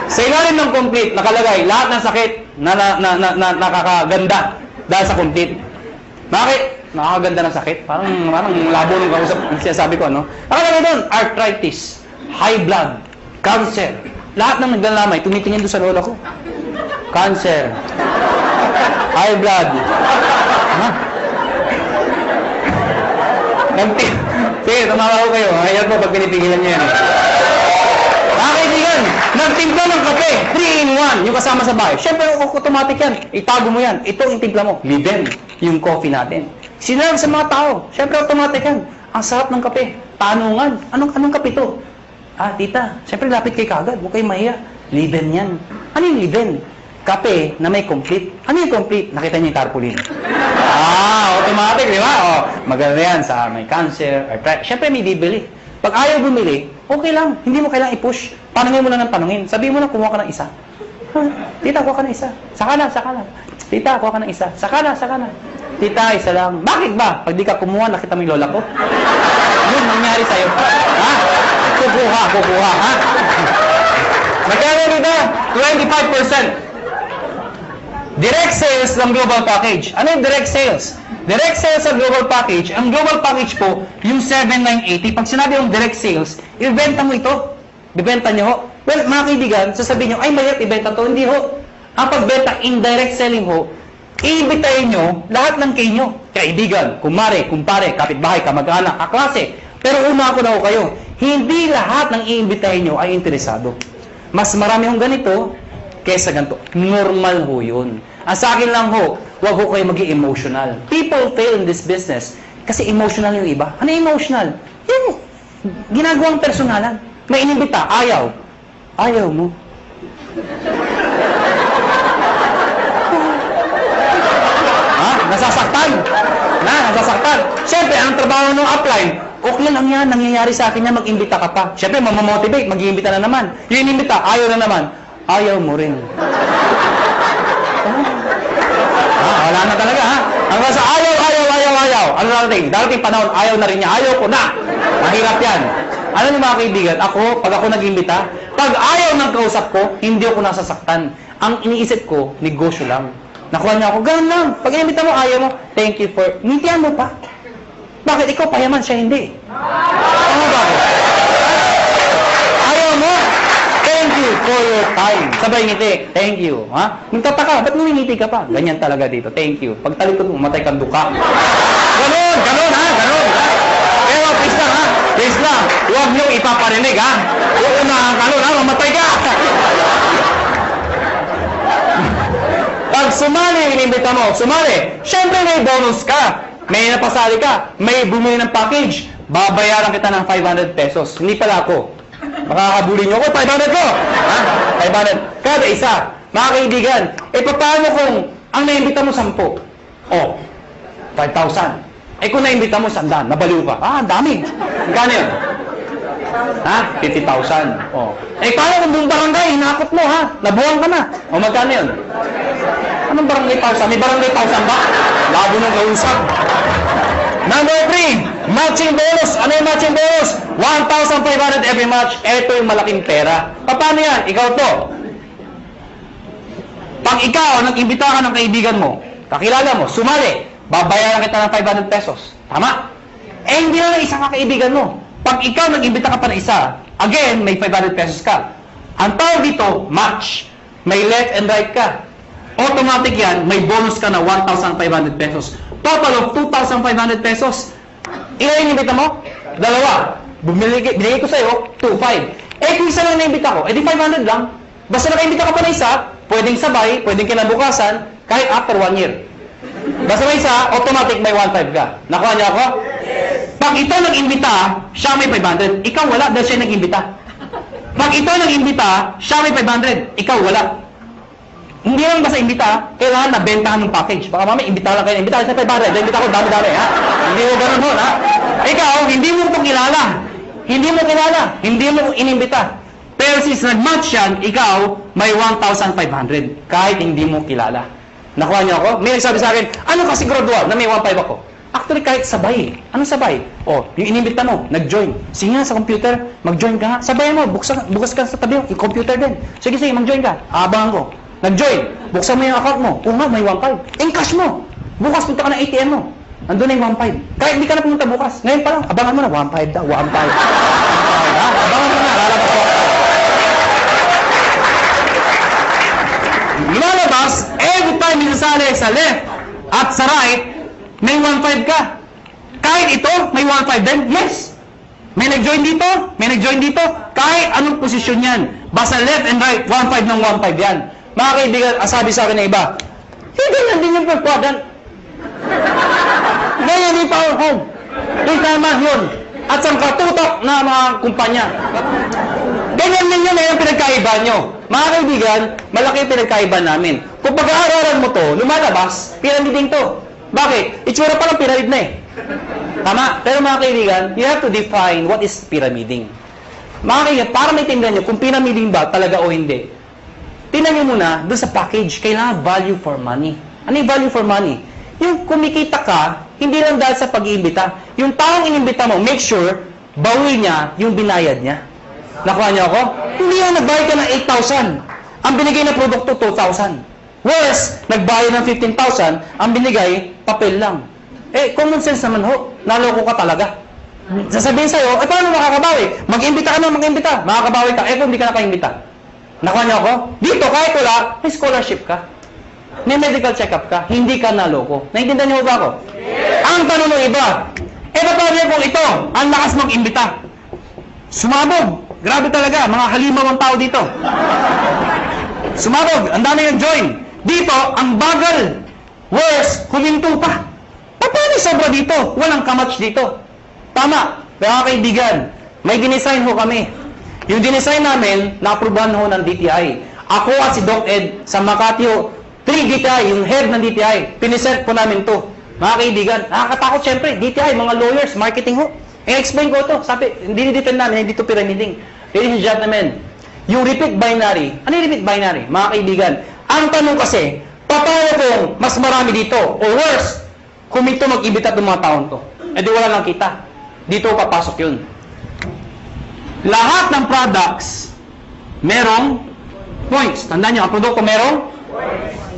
Sa ilalim ng complete, nakalagay, lahat ng sakit na nakakaganda dahil sa complete. Bakit? Nakakaganda ng sakit? Parang labo ng kausap. Ang sinasabi ko, ano? Nakalagay doon, arthritis, high blood, cancer. Lahat ng naglalamay, tumitingin doon sa lola ko. Cancer, high blood. Ha? Sige, tumawa ko kayo. Ayan po pag pinipigilan niyo yan. Mga kaibigan, nagtimpla ng kape, 3-in-1, yung kasama sa bahay. Siyempre, automatic yan. Itago mo yan. Ito yung timpla mo. Liben, yung coffee natin. Sinarap sa mga tao. Siyempre, automatic yan. Ang sarap ng kape. Tanungan. Anong kape to? Ah, tita, siyempre lapit kay kagad. Huwag kayo mahiya. Liben yan. Ano yung liben? Kape na may complete. Ano yung complete? Nakita niyo yung tarpaulin. Automatic, di ba? Oh, maganda yan sa may cancer, arthritis. Siyempre, may bibili. Pag ayaw bumili, okay lang. Hindi mo kailangang i-push. Panungin mo lang ng panungin. Sabihin mo lang, kumuha ka ng isa. Tita, kuha ka ng isa. Saka na. Tita, kuha ka ng isa. Saka na. Tita, isa lang. Bakit ba? Pag di ka kumuha, nakita mo yung lola ko? Yun, nangyari sa'yo. Ha? Kukuha, ha? Magkano dito? 25%. Direct sales ng global package. Ano yung direct sales? Direct sales sa global package, ang global package po, yung 7,980. Pag sinabi yung direct sales, ibenta mo ito. Bibenta nyo ho. Well, mga kaibigan, sasabihin nyo, ay mahirap ibenta to. Hindi ho. Ang pagbenta, indirect selling ho, iibitayin nyo lahat ng kayo. Kaibigan, kumare, kumpare, kapitbahay, kamag-anak, kaklase. Pero una ako na ho kayo, hindi lahat ng iimbitahin nyo ay interesado. Mas marami hong ganito, kesa ganito. Normal ho yun. Ang sa akin lang ho, huwag ho kayo maging emotional. People fail in this business kasi emotional yung iba. Ano emotional? Yung ginagawang personalan. May inimbita, ayaw. Ayaw mo. Ha? Nasasaktan. Nasasaktan. Siyempre, ang trabaho ng upline, okay lang yan, nangyayari sa akin yan, mag-imbita ka pa. Siyempre, mamamotivate, mag-iimbita na naman. Yung inimbita, ayaw na naman. Ayaw mo rin. Wala na talaga, ha? Hanggang sa ayaw. Ano darating? Darating panahon, ayaw na rin niya. Ayaw ko na. Mahirap yan. Ano yung mga kaibigan? Ako, pag ako nag-imbita, Pag ayaw ng kausap ko, hindi ako nasasaktan. Ang iniisip ko, negosyo lang. Nakuha niya ako, ganun lang. Pag inimbita mo, ayaw mo, thank you for... Ngintian mo pa. Bakit? Ikaw payaman, siya hindi. Ano ba? Ayaw mo, thank you for your time. Sabay ngiti, thank you. Ha? Magtataka, ba't ngumingiti ka pa? Ganyan talaga dito, thank you. Pag talikod mo, matay kang duka. Ganun, ganun ha, ganun. Pero please lang ha, please lang. Huwag niyo ipaparinig ha. Huwag unahan ka nun ha, mamatay ka. Pag sumali, inimbita mo, sumali. Siyempre may bonus ka. May napasali ka. May bumili ng package. Babayaran kita ng 500 pesos. Hindi pala ako. Makakabuli niyo ako, 500 ko. Ha? 500. Kada isa. Mga kaibigan, paano kung ang naimbita mo 10? Oh, 5,000. Kung naimbita mo 100, nabaliw ka. Ang dami. Magkano yun? Ha? 50,000. Oh. Paano kung buong barangay, hinakot mo ha? Nabuwang ka na. O magkano yun? Anong barangay 1,000? May barangay 1,000 ba? Labo nung kausap. Number 3, matching bonus. Ano yung matching bonus? 1,500 every match. Ito yung malaking pera. Paano yan? Ikaw to. Pag ikaw, nag-imbita ka ng kaibigan mo, kakilala mo, sumali, babayaran kita ng 500 pesos. Tama? Hindi na isang kaibigan mo. Pag ikaw nag-imbita ka pa ng isa, again, may 500 pesos ka. Ang tawag dito, match. May left and right ka. Automatic yan, may bonus ka na 1,500 pesos. Total of 2,500 pesos. Ilan yung imbita mo? 2. Binigay ko sa'yo, 2,500. Kung isa lang na-imbita ko, di 500 lang. Basta naka-imbita ka pa na isa, pwedeng sabay, pwedeng kinabukasan, kahit after 1 year. Basta may isa, automatic may 1,500 ka. Nakuha niya ako? Pag ito nag-imbita, siya may 500. Ikaw wala dahil siya nag-imbita. Pag ito nag-imbita, siya may 500. Ikaw wala. Hindi lang basta imbita, kailangan nabentahan ng package. Baka mamaya, imbita lang kayo, imbita sa 500, imbita ko dami-dami, ha? Hindi mo ganun ho, ha? Ikaw, hindi mo ito kilala. Hindi mo kilala. Hindi mo inimbita. Pero since nag-match yan, ikaw, may 1,500. Kahit hindi mo kilala. Nakuha niyo ako? May nagsabi sa akin, ano kasi gradual na may 1,500 ako? Actually, kahit sabay. Anong sabay? O, yung inimbita mo, nag-join. Sige nga sa computer, mag-join ka nga. Sabay mo, bukas ka sa tabi yung computer din. Sige, mag-join ka. Abangan ko. Nag-join. Buksan mo yung account mo. Oo nga, may 1,500. Encash mo. Bukas punta ka ng ATM mo. Nandun na yung 1,500. Kahit hindi ka na pumunta bukas. Ngayon pa lang, abangan mo na. 1,500 daw. 1,500. Abangan mo na. Lalabas ko. Lumalabas, every time minasali sa left at sa right, may 1,500 ka. Kahit ito, may 1,500 din. Yes. May nag-join dito, may nag-join dito. Kahit anong posisyon yan. Basta left and right, 1,500 ng 1,500 yan. Mga kaibigan, sabi sa akin na iba, ganyan din yung per-quadrant. Ganyan din power home. Yung tama yun. At sa katutok na mga kumpanya. Ganyan din yun, yung pinagkaiba nyo. Mga kaibigan, malaki yung pinagkaiba namin. Kung pag-aaralan mo to, lumalabas, pyramiding to. Bakit? Itsura pa lang pyramid na eh. Tama? Pero mga kaibigan, you have to define what is pyramiding. Mga kaibigan, para maintindihan nyo kung pyramiding ba talaga o hindi. Tingnan nyo muna, doon sa package, kailangan value for money. Ano yung value for money? Yung kumikita ka, hindi lang dahil sa pag-iimbita. Yung taong inimbita mo, make sure, bawi niya yung binayad niya. Nakuha niyo ako? Hindi yung nagbayad ka ng 8,000. Ang binigay na produkto, 2,000. Worse, nagbayad ng 15,000, ang binigay, papel lang. Common sense naman ho, naloko ka talaga. Sasabihin sa'yo, paano makakabawi? Mag-imbita ka na, mag-imbita. Makakabawi ka, kung hindi ka nakaimbita. Nakuha niyo ako? Dito, kahit wala, may scholarship ka. May medical check-up ka. Hindi ka naloko. Naintindihan niyo ba ako? Yes. Ang tanong ng iba, paano kung ito, ang lakas mag-imbita? Sumabog. Grabe talaga, mga halimaw ang tao dito. Sumabog, ang dami yung join. Dito, ang bagal. Worse, huminto pa. Paano sobra dito? Walang kamatch dito. Tama. Mga kaibigan, may dinesign ho kami. Yung dinesign namin, na-aprobahan ho ng DTI. Ako at si Doc Ed sa Makati ho, 3 DTI, yung head ng DTI, piniset po namin to. Mga kaibigan, nakakatakot syempre, DTI, mga lawyers, marketing ho. I-explain ko to. Sabi, hindi ni-depend namin, hindi to pyramiding. Ladies and gentlemen, yung repeat binary, ano yung repeat binary? Mga kaibigan, ang tanong kasi, paano kung mas marami dito? Or worse, kung ito mag-ibita ng mga taon to. Di wala lang kita. Dito papasok yun. Lahat ng products merong points. Tandaan nyo, ang produkto merong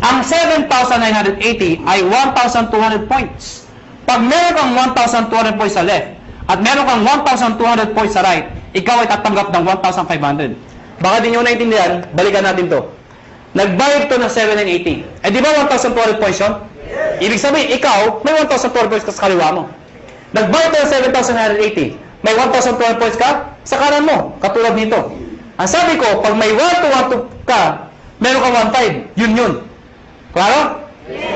ang 7,980 ay 1,200 points. Pag meron kang 1,200 points sa left at meron kang 1,200 points sa right, ikaw ay tatanggap ng 1,500. Baka di nyo naintindihan, balikan natin to. Nagbayad to ng 7,980. Eh di ba 1,200 points yun? Ibig sabihin, ikaw, may 1,200 points ka sa kaliwa mo. Nagbayad to ng 7,980. May 1,200 points ka sa kanan mo, katulad nito. Ang sabi ko, pag may 1,200 ka, meron ka 1,500. Yun. Klaro?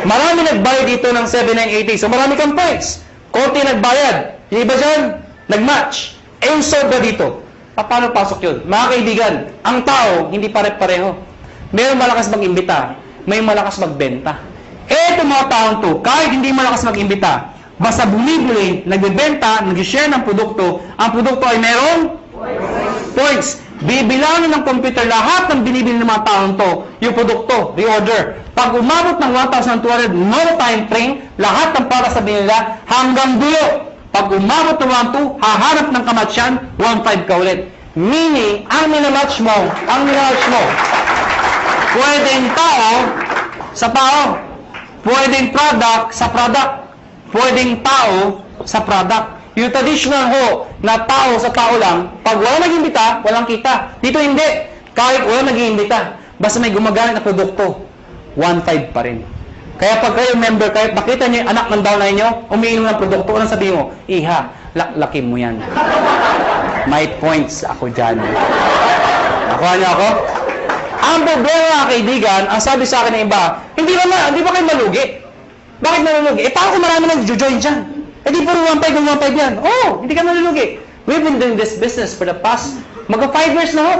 Marami nagbayad dito ng 7,980. So marami kang points. Konti nagbayad. Yung iba dyan, nag-match. Eh yung sobra dito. Paano pasok yun? Mga kaibigan, ang tao, hindi pare-pareho. Mayroong malakas mag-imbita. May malakas magbenta. Eto mga taong to, kahit hindi malakas mag-imbita, basta bumibili, nagbebenta, nag-share ng produkto, ang produkto ay merong points. Bibilangin ng computer lahat ng binibili ng mga taong to, yung produkto, reorder. Pag umabot ng 1,200, no time frame, lahat ng para sa binila hanggang dulo. Pag umabot ng 1,200, hahanap ng kamatsyan, 1,500 ka ulit. Meaning, ang minamatch mo, pwedeng tao sa tao, pwedeng product sa product, pwedeng tao sa product. Yung traditional ho, na tao sa tao lang, pag wala nag-imbita, walang kita. Dito hindi. Kahit wala nag-imbita, basta may gumagamit na produkto, 1,500 pa rin. Kaya pag kayo member, kahit makita nyo yung anak ng downline nyo, umiinom ng produkto, anong sabihin mo? Iha, laklakin mo yan. May points ako dyan. Nakuha niyo ako? Ang problema, kaibigan, ang sabi sa akin ng iba, hindi ba kayo malugi? Bakit malulugi? Eh, paano kung marami nag-join dyan? Eh, di puro 1,500 yan. Oh, hindi ka nalulugi. We've been doing this business for the past, mag-5 years na ho.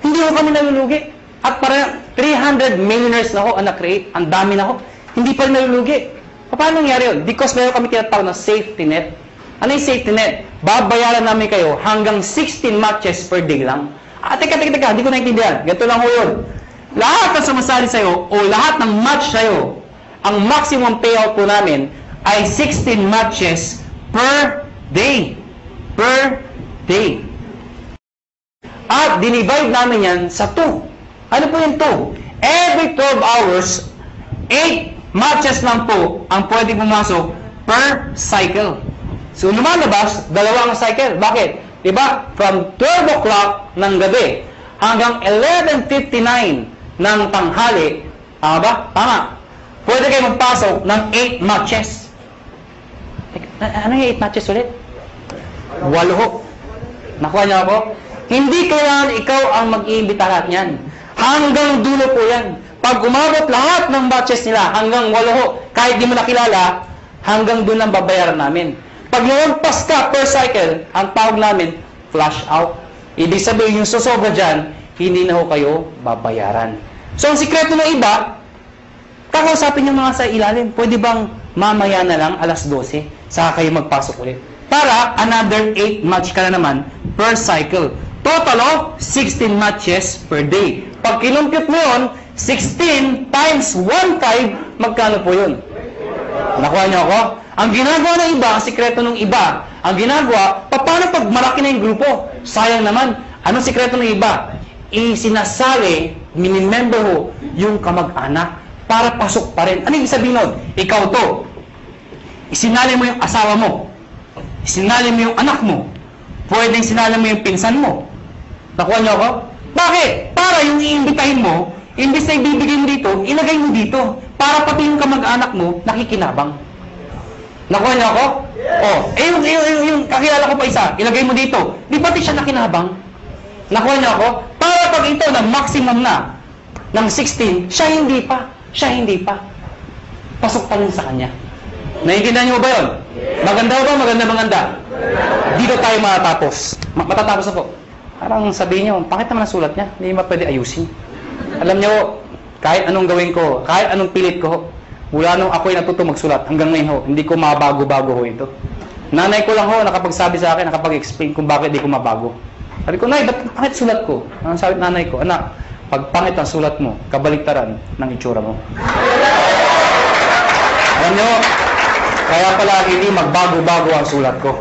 Hindi ho kami nalulugi. At para 300 millionaires na ho ang na-create. Ang dami na ho. Hindi pa rin nalulugi. Paano nangyari yun? Because meron kami tinatawag na safety net. Ano yung safety net? Babayaran namin kayo hanggang 16 matches per day lang. Teka, hindi ko naintindihan. Ganito lang ho yun. Lahat na sumasali sa'yo o lahat ng match sa'yo, ang maximum payout po namin ay 16 matches per day. Per day. At dinivide namin yan sa 2. Ano po yung 2? Every 12 hours, 8 matches lang po ang pwede pumasok per cycle. So lumalabas, dalawang cycle. Bakit? Diba? From 12 o'clock ng gabi hanggang 11:59 ng tanghali, tama ba? Tama. Pwede kayo magpasok ng 8 matches. Ano yung 8 matches ulit? 8 ho. Nakuha niyo ako? Hindi kailangan ikaw ang mag-iimbita lahat niyan. Hanggang dulo po yan. Pag umabot lahat ng matches nila, hanggang 8 ho. Kahit di mo nakilala, hanggang doon lang babayaran namin. Pag lumagpas ka per cycle, ang tawag namin, flash out. Ibig sabihin, yung susobra dyan, hindi na ho kayo babayaran. So, ang sikreto ng iba, kakausapin yung mga sa ilalim. Pwede bang mamaya na lang, alas 12, saka kayo magpasok ulit. Para another 8 match ka na naman per cycle. Total of 16 matches per day. Pag kinumpute mo yun, 16 times 1,500, magkano po yun? Nakuha niyo ako? Ang ginagawa ng iba, ang sikreto ng iba, ang ginagawa, paano pag malaki na yung grupo? Sayang naman. Anong sikreto ng iba? Isinasali, minimember ho, yung kamag-anak para pasok pa rin. Ano yung sabihin nun? Ikaw to. Isinali mo yung asawa mo. Isinali mo yung anak mo. Pwedeng sinali mo yung pinsan mo. Nakuha niyo ako? Bakit? Para yung iimbitahin mo, imbis na ibibigay mo dito, ilagay mo dito. Para pati yung kamag-anak mo, nakikinabang. Nakuha niyo ako? Oh, yung kakilala ko pa isa, ilagay mo dito. Di pati siya nakinabang? Nakuha niyo ako? Para pag ito na maximum na ng 16, siya hindi pa. Pasok pa rin sa kanya. Naiintindihan niyo ba yun? Maganda ba? Maganda. Dito tayo matatapos. Matatapos na po. Parang sabihin niyo, bakit naman ang sulat niya? Hindi mo pwede ayusin. Alam niyo, kahit anong gawin ko, kahit anong pilit ko, mula nung ako'y natuto magsulat, hanggang ngayon ho, hindi ko mabago-bago ho ito. Nanay ko lang ho, nakapagsabi sa akin, nakapag-explain kung bakit hindi ko mabago. Sabi ko, Nay, ba't pangit sulat ko? Ang sabi nanay ko, anak, pag pangit ang sulat mo, kabaliktaran ng itsura mo. Alam nyo, kaya pala hindi magbago-bago ang sulat ko.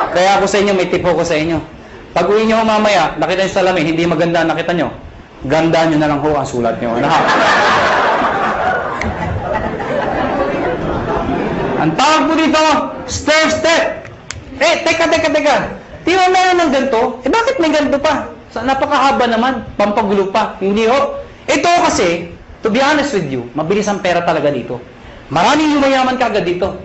Kaya ako sa inyo, may tip ko sa inyo. Pag uwi nyo mamaya, nakita nyo sa salamin, hindi maganda nakita nyo. Ganda nyo na lang ho ang sulat nyo. Ano? Ang tawag po dito, stair step. Teka. Di ba meron ng ganito? Bakit may ganito pa? Napakahaba naman. Pampagulo pa. Hindi ho. Ito kasi, to be honest with you, mabilis ang pera talaga dito. Maraming yumayaman ka agad dito.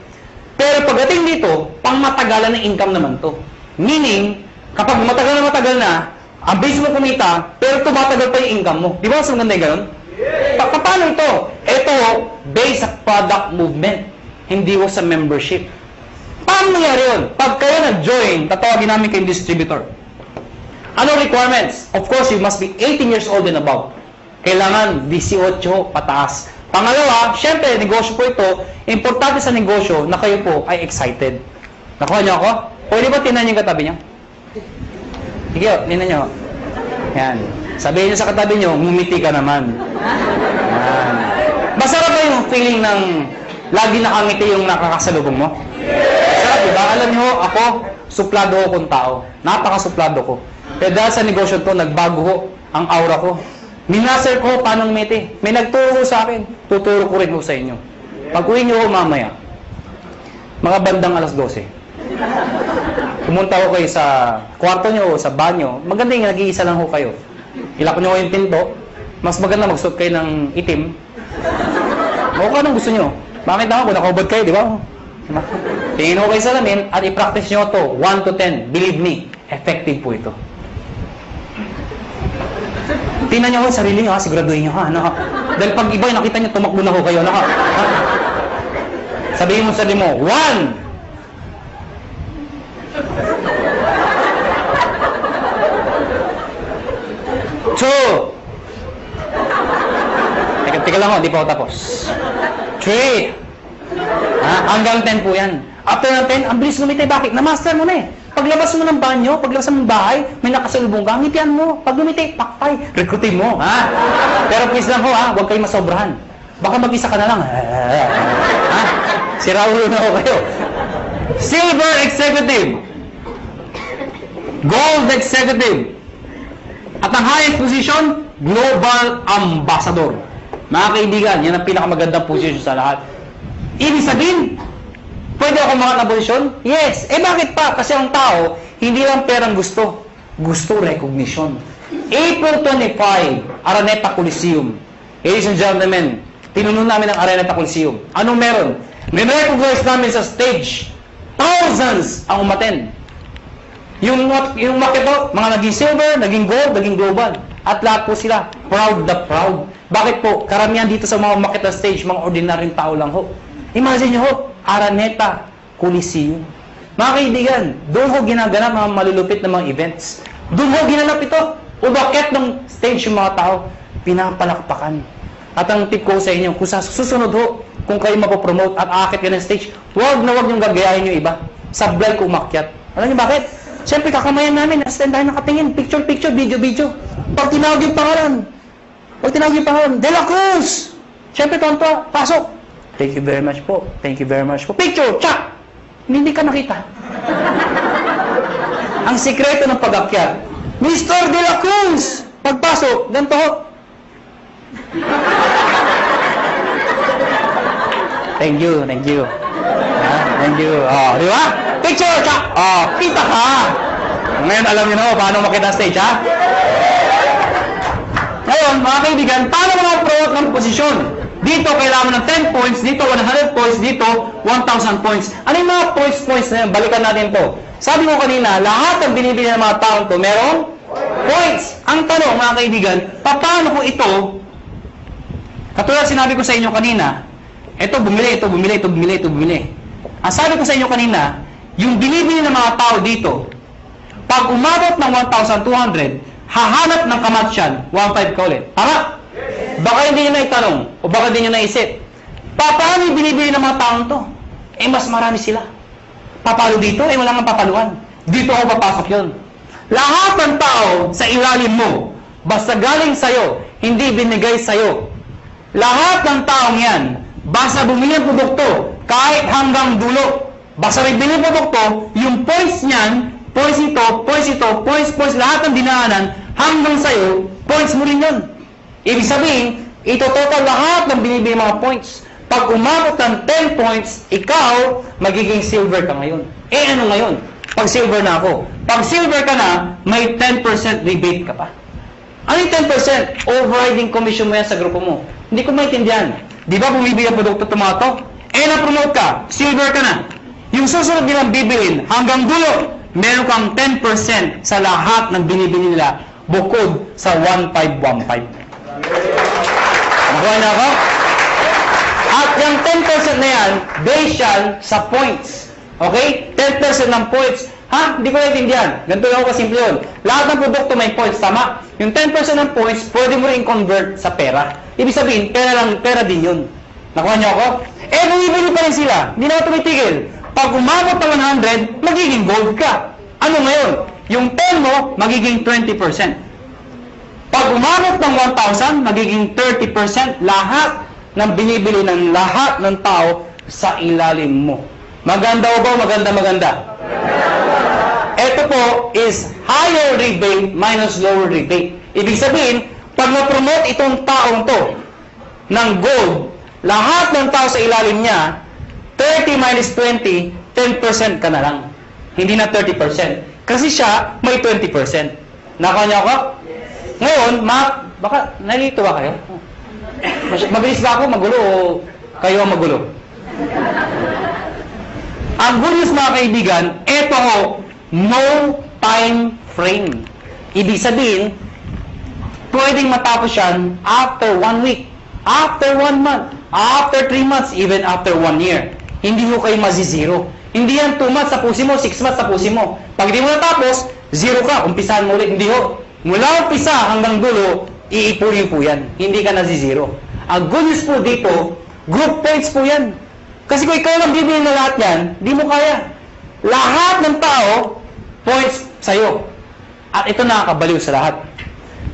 Pero pagdating dito, pangmatagalan ng income naman to. Meaning, kapag matagal na, ang base mo kumita, pero tumatagal pa yung income mo. Di ba mas maganda yung ganun? Paano ito? Ito, based sa product movement. Hindi ho sa membership. Paano nangyari yun? Pag kayo nag-join, tatawagin namin kayong distributor. Ano requirements? Of course, you must be 18 years old and above. Kailangan 18 pataas. Pangalawa, syempre, negosyo po ito. Importante sa negosyo na kayo po ay excited. Nakuha niyo ako? Pwede ba tinan yung katabi niya? Sige, tinan niyo. Yan. Sabihin niyo sa katabi niyo, ngumiti ka naman. Yan. Masarap ba yung feeling ng lagi nakangiti yung nakakasalubong mo? Masarap, diba? Alam niyo, ako, suplado ko kung tao. Napaka-suplado ko. Pero dahil sa negosyo to, nagbago ko ang aura ko. Minaser ko paano ngumiti. May nagturo sa akin. Tuturo ko rin ko sa inyo. Pag-uwi niyo ko mamaya, mga bandang alas 12. Pumunta ko kayo sa kwarto niyo o sa banyo. Maganda yung nag-iisa lang ho kayo. Ilak niyo yung pinto. Mas maganda magsuot kayo ng itim. O kung anong gusto niyo. Bakit naman kung nakahubad kayo, di ba? Tingin ko kayo sa lamin at i-practice nyo to 1 to 10. Believe me, effective po ito. Tingnan nyo ho, sarili nyo ha, siguraduhin nyo ha. Dahil pag iba nakita nyo, tumakbo na ho kayo. Sabihin mo sa sarili mo, 1! Teka lang ho, di pa ako tapos. 3. Hanggang 10 po yan. After ng 10, ang bilis lumiti. Bakit? Na-master mo na eh. Paglabas mo ng banyo, paglabas mo ng bahay, may nakasalubong ka, ngitian mo. Pag lumiti, pakpay, rekrutin mo. Pero please lang ho, huwag kayo masobrahan. Baka mag-isa ka na lang. Siraulo na ho kayo. Silver Executive. Gold Executive. At ang highest position, Global Ambassador. Mga kaibigan, yan ang pinakamagandang position sa lahat. Ibig sabihin, pwede ako umangat na posisyon? Yes. Bakit pa? Kasi ang tao, hindi lang perang gusto. Gusto recognition. April 25, Araneta Coliseum. Ladies and gentlemen, tinunan namin ang Araneta Coliseum. Anong meron? May-recognize namin sa stage. Thousands ang umaten. Yung market po, mga naging silver, naging gold, naging global. At lahat po sila, proud na proud. Bakit po? Karamihan dito sa mga market na stage, mga ordinaryong tao lang ho. Imagine nyo ho, Araneta Coliseum. Mga kaibigan, doon ho ginaganap mga malulupit na mga events. Doon ho ginanap ito. Ubaket ng stage yung mga tao, pinapalakpakan. At ang tip ko sa inyo, kung sa susunod ho, kung kayo mapopromote at aakit ka ng stage, huwag na huwag niyong gagayahin yung iba. Sablay ko umakyat. Alam niyo bakit? Siyempre, kakamayan namin, stand tayo nakatingin, picture, video. Pag tinawag yung pangalan, De La Cruz! Siyempre, tonto, pasok. Thank you very much po. Picture, tsak! Hindi ka nakita. Ang sikreto ng pag-akyat, Mr. De La Cruz! Pagpasok, ganito ho. Thank you. Thank you. Di ba? Picture, tsak! Kita ka! Ngayon, alam niyo na paano makita stage, ha? Ngayon, mga kaibigan, paano mag-promote ng posisyon? Dito, kailangan ng 10 points. Dito, 100 points. Dito, 1,000 points. Ano yung mga points na yun? Balikan natin to. Sabi ko kanina, lahat ng binibili ng mga taon to, merong points. Ang tanong, mga kaibigan, paano ko ito, katulad sinabi ko sa inyo kanina, ito bumili. Ang sabi ko sa inyo kanina, yung binibili ng mga tao dito, pag umabot ng 1,200, hahanap ng kamatsyan, 1,500 ka ulit. Tama? Baka hindi nyo na itanong, o baka hindi nyo naisip. Paano binibili ng mga taong to? Mas marami sila. Papalo dito? Wala nga papaluan. Dito ako papasok yun. Lahat ng tao sa ilalim mo, basta galing sa'yo, hindi binigay sa'yo. Lahat ng taong yan, basta bumili ng produkto, kahit hanggang dulo, basta may bili ng produkto, yung points niyan, points ito, lahat ng dinaanan, hanggang sa'yo, Points mo rin yun. Ibig sabihin, ito total lahat ng binibigay mga points. Pag umabot ng 10 points, ikaw, magiging silver ka ngayon. Eh ano ngayon? Pag silver na ako. Pag silver ka na, may 10% rebate ka pa. Ano yung 10%? Overriding commission mo yan sa grupo mo. Hindi ko maintindihan. Di ba bumibili ang produkto tomato? Eh na-promote ka, silver ka na. Yung susunod nilang bibilin, hanggang dulo, meron kang 10% sa lahat ng binibili nila bukod sa 1515. Nakuha na ako? At yung 10% na yan, based yan sa points. Okay? 10% ng points. Ha? Hindi ko naintindihan. Ganito lang ako kasimple yun. Lahat ng produkto may points, tama? Yung 10% ng points, pwede mo rin convert sa pera. Ibig sabihin, pera din yun. Nakuha niyo ako? Eh, bumibili pa rin sila. Hindi na tumitigil. Pag umabot ng 100, magiging gold ka. Ano ngayon? Yung 10 mo, magiging 20%. Pag umabot ng 1,000, magiging 30% lahat ng binibili ng lahat ng tao sa ilalim mo. Maganda o ba? Maganda. Ito po is higher rebate minus lower rebate. Ibig sabihin, pag na-promote itong taong to ng gold, lahat ng tao sa ilalim niya, 30 minus 20, 10% ka na lang. Hindi na 30%. Kasi siya, may 20%. Nakuha niyo ako? Ngayon, baka nalito ba kayo? Mabilis ba ako magulo o kayo ang magulo? Ang good news mga kaibigan, ito ho, no time frame. Ibig sabihin, pwedeng matapos yan after 1 week, after 1 month, after 3 months, even after 1 year. Hindi ho kayo mazizero. Hindi yan 2 months tapusin mo, 6 months tapusin mo. Pag di mo natapos, 0 ka, umpisahan mo ulit. Hindi ho. Mula umpisa hanggang dulo, iipunin po yan. Hindi ka nazizero. Ang good news po dito, group points po yan. Kasi kung ikaw lang bibili na lahat yan, di mo kaya. Lahat ng tao, points sa'yo. At ito nakakabaliw sa lahat.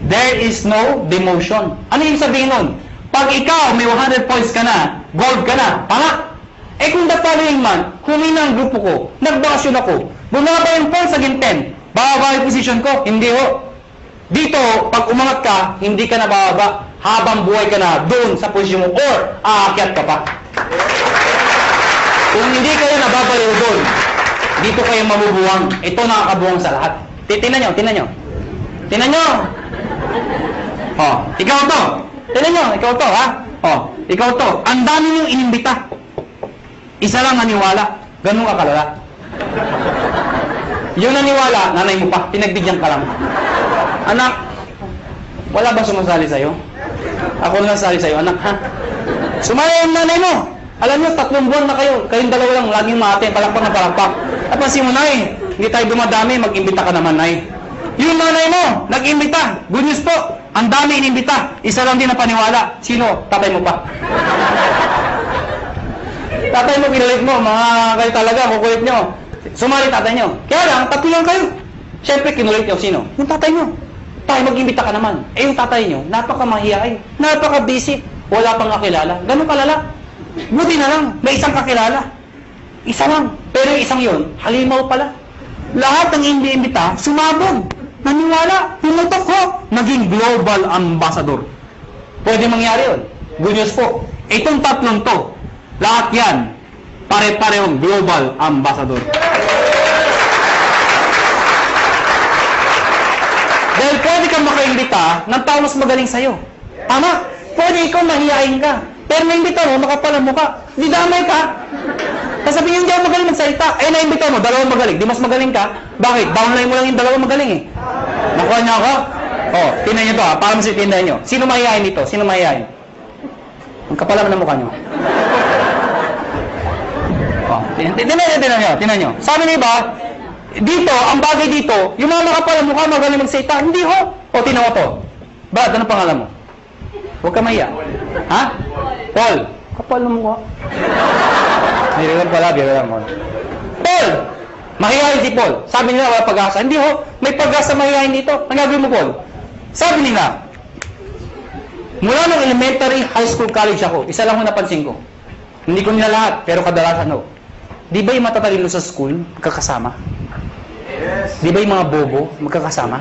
There is no demotion. Ano yung sabihin nun? Pag ikaw may 100 points ka na, gold ka na, tama? Eh kung the following month, humina ang grupo ko, nagbakasyon ako, bumaba yung points naging 10, bababa yung position ko, hindi ho. Dito, pag umangat ka, hindi ka na bababa, habang buhay ka na doon sa posisyon mo, or aakyat ka pa. Kung hindi kayo nababaliw doon, dito kayo mabubuwang. Ito nakakabuwang sa lahat. Tingnan nyo. Tingnan nyo. Oh, ikaw to. Tingnan nyo, ikaw to, ha? Oh, ikaw to. Ang dami nyo inimbita. Isa lang naniwala. Ganun ka kalala. Yung naniwala, nanay mo pa. Pinagbigyan ka lang. Anak, wala ba sumasali sa'yo? Ako lang sali sa'yo, anak, ha? Sumali yung nanay mo. Alam nyo, 3 buwan na kayo. Kayong dalawa lang, laging mati, palakpak na palakpak. Napansin mo, nay, hindi tayo dumadami, mag-imbita ka naman, nay. Yung nanay mo, nag-imbita. Good news po, ang dami inimbita. Isa lang din na paniwala. Sino? Tatay mo pa. Tatay mo, pinalit mo. Mga kayo talaga, kukulit nyo. Sumali tatay nyo. Kaya lang, 3 lang kayo. Siyempre, kinulit nyo. Sino? Yung tatay nyo. Tayo, mag-imbita ka naman. Eh, yung tatay nyo, napaka-mahiyain. Napaka-busy. Wala pang kakilala. Ganun kalala. Buti na lang, may isang kakilala. Isa lang. Pero yung isang yun, halimaw pala. Lahat ng imbita, sumabog. Naniwala. Pumutok ko. Naging global ambassador. Pwede mangyari yun. Good news po. Itong 3 to, lahat yan, pare-parehong global ambassador. Dahil pwede kang makaimbita ng tao mas magaling sa'yo. Tama? Pwede ikaw mahihain ka. Pero naimbita mo, makapalang mukha. Di damay ka. Sasabihin hindi ako magaling magsalita. Eh, naimbita mo, 2 magaling. Di mas magaling ka. Bakit? Downline mo lang yung 2 magaling eh. Nakuha niyo ako? Oh, tingnan niyo to ha. Para masitindahan niyo. Sino mahihain dito? Sino mahihain? Ang kapal naman ng mukha niyo. Oh, tingnan niyo. Sabi niyo ba, dito, ang bagay dito, yung mga makapal ang mukha magaling magsalita. Hindi ho. O, tingnan mo to. Brad, anong pangalan mo? Huwag ka mahiya. Ha? Paul. Kapal ng mukha. Biro lang mo. Paul! Mahihayin si Paul. Sabi nila, wala pag-asa. Hindi ho, may pag-asa mahihayin dito. Ang gagawin mo, Paul? Sabi nila, mula nung elementary, high school, college ako, isa lang ho napansin ko. Hindi ko nila lahat, pero kadalasan ho. Di ba yung matatalino sa school, magkakasama? Yes. Di ba yung mga bobo, magkakasama?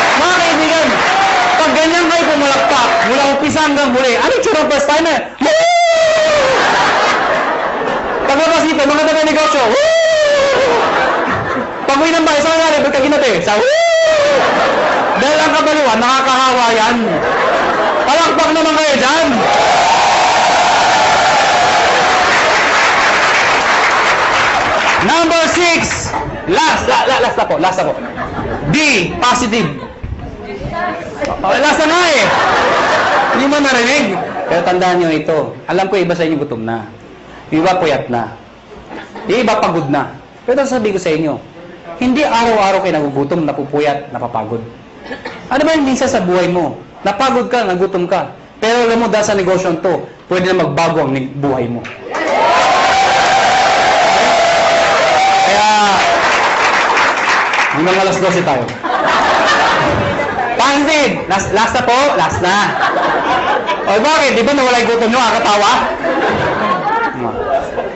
hanggang huli. Ano yung tsura first timer? Paglabas dito, mga taga-negosyo. Pag-uwi ng bahay, saan nangyari? Ba't ka ginati? Sa dahil ang kabaliwan, nakakahawa yan. Palakpak naman kayo dyan. Number 6. Last ako. D, positive. Last na nga eh. Hindi mo narinig. Pero tandaan nyo ito. Alam ko iba sa inyo gutom na. Iba puyat na. Iba pagod na. Pero sabi ko sa inyo, hindi araw-araw kayo nagugutom, napupuyat, napapagod. Ano ba yung minsan sa buhay mo? Napagod ka, nagutom ka. Pero alam mo, dahil sa negosyon to, pwede na magbago ang buhay mo. Kaya, hanggang alas 12 tayo. Pansin! Last na po? Last na. O bakit? Di ba nawala yung gutom nyo? Kakatawa?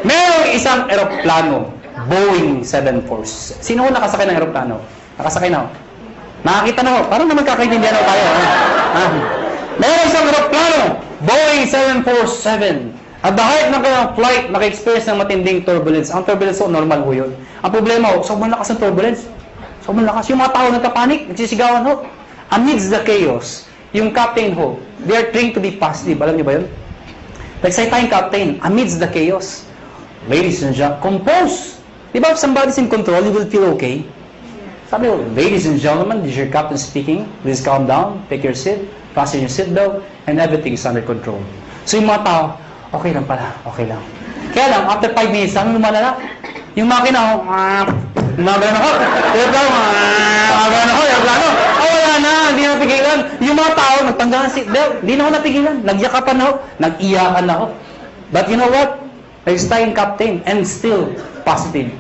Merong isang eroplano, Boeing 747. Sino ko nakasakay ng eroplano? Nakasakay na ako. Nakakita na ako. Parang naman kakaintindihan ako tayo. Merong isang eroplano, Boeing 747. At the height ng kanyang flight, naka-experience ng matinding turbulence. Ang turbulence ko, normal ho yun. Ang problema ho, sobrang lakas ng turbulence. Sobrang lakas. Yung mga tao nagka-panic, nagsisigawan ho. Amidst the chaos, yung captain ho, they are trained to be positive. Alam niyo ba yun? Nagsay tayong captain, amidst the chaos. Ladies and gentlemen, compose. Di ba if somebody's in control, you will feel okay? Sabi ko, ladies and gentlemen, this is your captain speaking. Please calm down, take your seat, fasten your seatbelt, and everything is under control. So yung mga tao, okay lang pala, okay lang. Kaya lang, after 5 minutes, ano lumalala? Yung makina, gumagano ako, wala na, hindi na napigilan. Yung mga tao, nagtanggal ng seatbelt, hindi na ako napigilan. Nagyakapan ako, nag-iyakan ako. But you know what? Next time, captain, and still positive.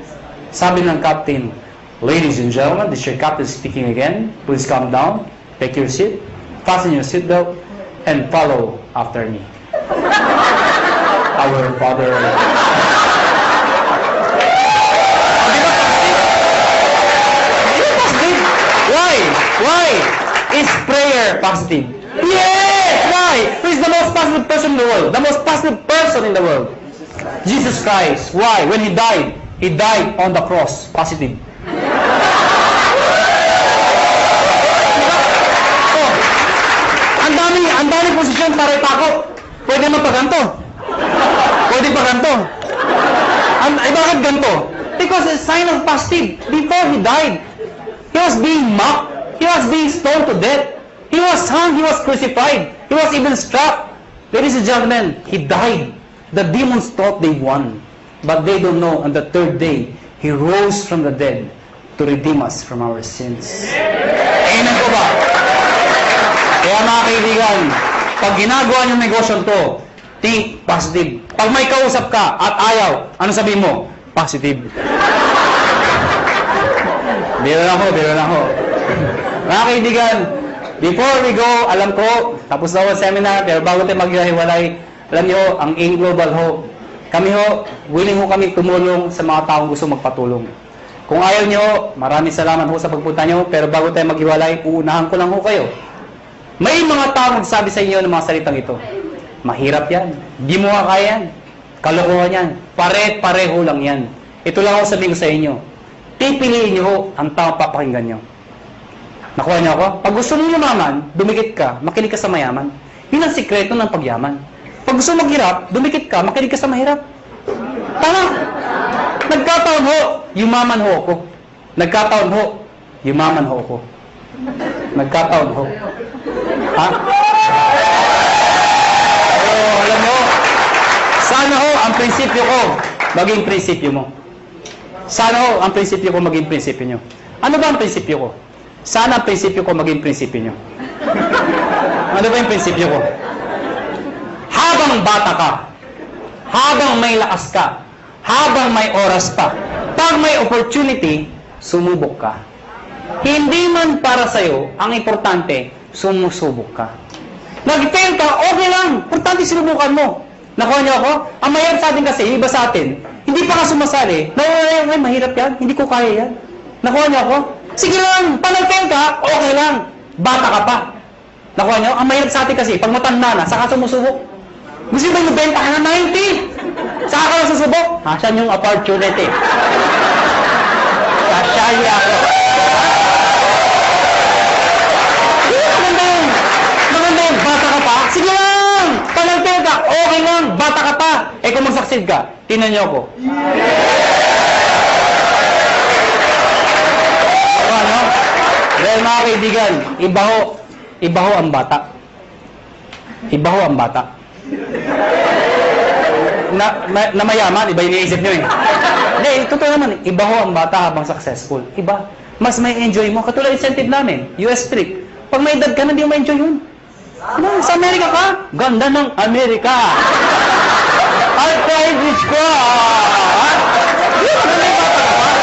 Sabi ng captain, ladies and gentlemen, this is your captain speaking again. Please calm down, take your seat, fasten your seatbelt, and follow after me. Our Father. Why? Is prayer positive? Yes! Why? Who is the most positive person in the world? The most positive person in the world. Jesus Christ. Why? When He died on the cross. Positive. Oh, ang dami posisyon para ipako. Pwede mo pa ganito. Pwede pa ganito. Bakit ganito? Because it's a sign of positive. Before He died, He was being mocked. He was being stoned to death. He was hung. He was crucified. He was even struck. Ladies and gentlemen, He died. The demons thought they won. But they don't know, on the third day, He rose from the dead to redeem us from our sins. Amen ko ba? Kaya mga kaibigan, pag ginagawa niyong negosyo to, think positive. Pag may kausap ka at ayaw, ano sabihin mo? Positive. Biro na ako. Mga kaibigan, before we go, alam ko, tapos na ako seminar, pero bago tayo maghiwalay, alam niyo, ang AIM Global ho, kami ho, willing ho kami tumulong sa mga taong gusto magpatulong. Kung ayaw niyo, maraming salamat ho sa pagpunta niyo, pero bago tayo maghiwalay, uunahan ko lang ho kayo. May mga taong magsabi sa inyo ng mga salitang ito. Mahirap yan. Di mo kaya yan. Kalokohan yan. Pare-pareho lang yan. Ito lang ako sabihin ko sa inyo. Pipiliin niyo ho ang taong papakinggan niyo. Nakuha niyo ako? Pag gusto mo yumaman, dumikit ka, makinig ka sa mayaman. Yun ang sikreto ng pagyaman. Pag gusto maghirap, dumikit ka, makinig ka sa mahirap. Tama. Nagkataon ho, yumaman ho ako. Nagkataon ho, yumaman ho ako. Nagkataon ho. Ha? Oh, alam mo, sana ho ang prinsipyo ko maging prinsipyo mo. Sana ho ang prinsipyo ko maging prinsipyo nyo. Ano ba ang prinsipyo ko? Sana ang prinsipyo ko maging prinsipyo nyo. Ano ba yung prinsipyo ko? Habang bata ka, habang may lakas ka, habang may oras pa, pag may opportunity, sumubok ka. Hindi man para sa'yo, ang importante, sumusubok ka. Nag-fail ka, okay lang. Importante sinubukan mo. Nakuha niyo ako? Ang mahirap sa atin kasi, iba sa atin, hindi pa ka sumasali. Ay, mahirap yan. Hindi ko kaya yan. Nakuha niyo ako? Sige lang. Pag nag-fail ka, okay lang. Bata ka pa. Nakuha nyo? Ang mahirap sa atin kasi, pag matanda na, saka sumusubok. Gusto ba yung benta ka na 90? Saka ka na susubok? Asan yung opportunity? Sasyali ako. Maganda yun. Bata ka pa? Sige lang! Panagpil ka, okay lang. Bata ka pa. Eh kung mag-succeed ka, tinan nyo ako. Ano? Dahil mga kaibigan, ibaho ang bata. Ibaho ang bata. Na mayaman, iba yung iniisip nyo eh. Hindi, totoo naman, ibaho ang bata habang successful. Iba. Mas may enjoy mo. Katulad incentive namin, US trip. Pag may edad ka na, hindi mo ma-enjoy yun. Ano, sa Amerika ka? Ganda ng Amerika. Ay, private ko. Hindi, maganda yung bata ka pa.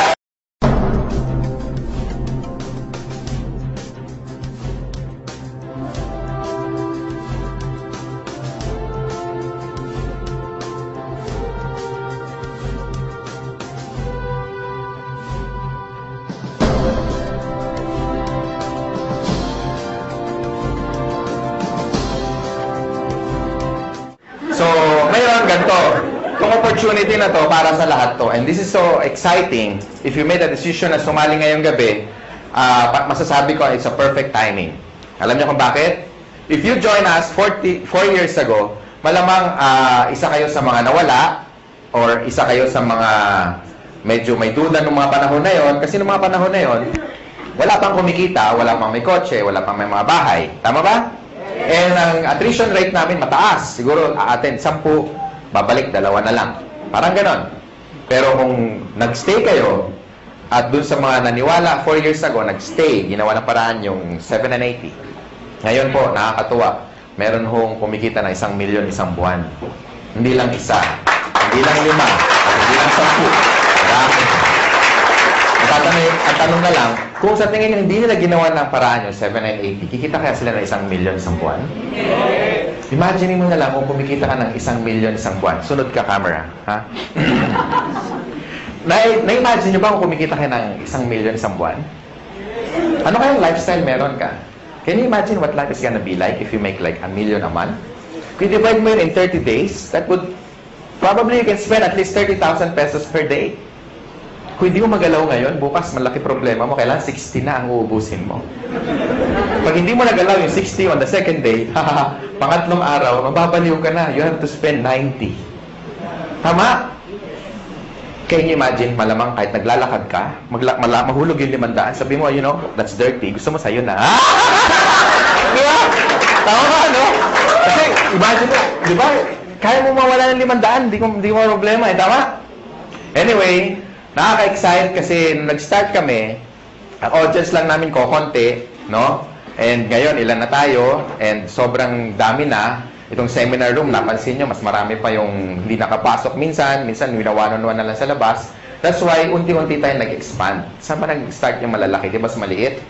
So, ngayon, ganito. Itong opportunity na to para sa lahat to. And this is so exciting. If you made a decision na sumali ngayong gabi, masasabi ko it's a perfect timing. Alam niyo kung bakit? If you join us 4 years ago, malamang isa kayo sa mga nawala or isa kayo sa mga medyo may duda ng mga panahon na yon. Kasi ng mga panahon na yon, wala pang kumikita, wala pang may kotse, wala pang may mga bahay. Tama ba? And ang attrition rate namin mataas. Siguro attend 10, babalik 2 na lang. Parang ganon. Pero kung nagstay kayo, at dun sa mga naniwala 4 years ago, nagstay, ginawa ng paraan yung 7 and 80. Ngayon po, nakakatuwa. Meron hong kumikita na 1 milyon isang buwan. Hindi lang isa, hindi lang 5, hindi lang 10. Marami. Ang tanong na lang, kung sa tingin nyo hindi nila ginawa ng paraan yung 7 and 80, kikita kaya sila ng 1 milyon isang buwan? Imagine mo na lang kung kumikita ka ng 1 milyon isang buwan. Sunod ka, camera. Ha? Na-imagine nyo ba kung kumikita ka ng 1 milyon isang buwan? Ano kayang lifestyle meron ka? Can you imagine what life is gonna be like if you make like 1 million a month? Kung divide mo yun in 30 days, that would probably you can spend at least 30,000 pesos per day. Kung hindi mo magalaw ngayon, bukas malaki problema mo, kailangan 60 na ang uubusin mo. Pag hindi mo nagalaw yung 60 on the second day, pangatlong araw, mababaliw ka na. You have to spend 90. Tama? Can you imagine, malamang kahit naglalakad ka, mahulog yung 500, sabi mo, you know, that's dirty. Gusto mo sa'yo na. Di ba? Tama ba, no? Kasi, imagine mo, di ba? Kaya mo mawala ng 500, di mo problema eh. Tama? Anyway, nakaka-excite kasi nung nag-start kami, ang audience lang namin kokonti, no? And ngayon, ilan na tayo, and sobrang dami na. Itong seminar room, napansin nyo, mas marami pa yung hindi nakapasok minsan winawanon-wan na lang sa labas. That's why, unti-unti tayo nag-expand. Saan ba nag-start yung malalaki? Di ba mas maliit?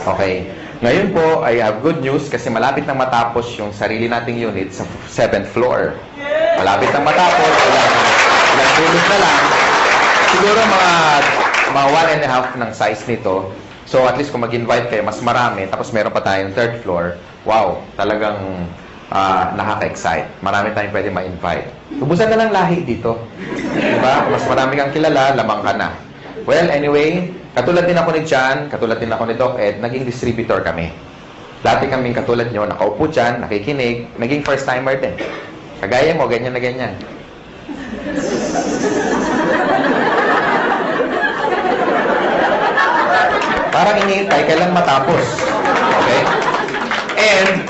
Okay. Ngayon po, I have good news kasi malapit nang matapos yung sarili nating unit sa 7th floor. Malapit nang matapos, ilang tulog na lang. Siguro mga 1.5 ng size nito. So at least kung mag-invite kayo, mas marami. Tapos meron pa tayong 3rd floor. Wow, talagang nakaka-excite. Marami tayong pwede ma-invite. Ubusan na lang lahi dito. Diba? Mas marami kang kilala, lamang ka na. Well, anyway, katulad din ako ni John, katulad din ako ni Doc Ed, naging distributor kami. Dati kaming katulad nyo, nakaupo dyan, nakikinig, naging first-timer din. Kagaya mo, ganyan na ganyan. Parang iniintay, kailan matapos. Okay? And,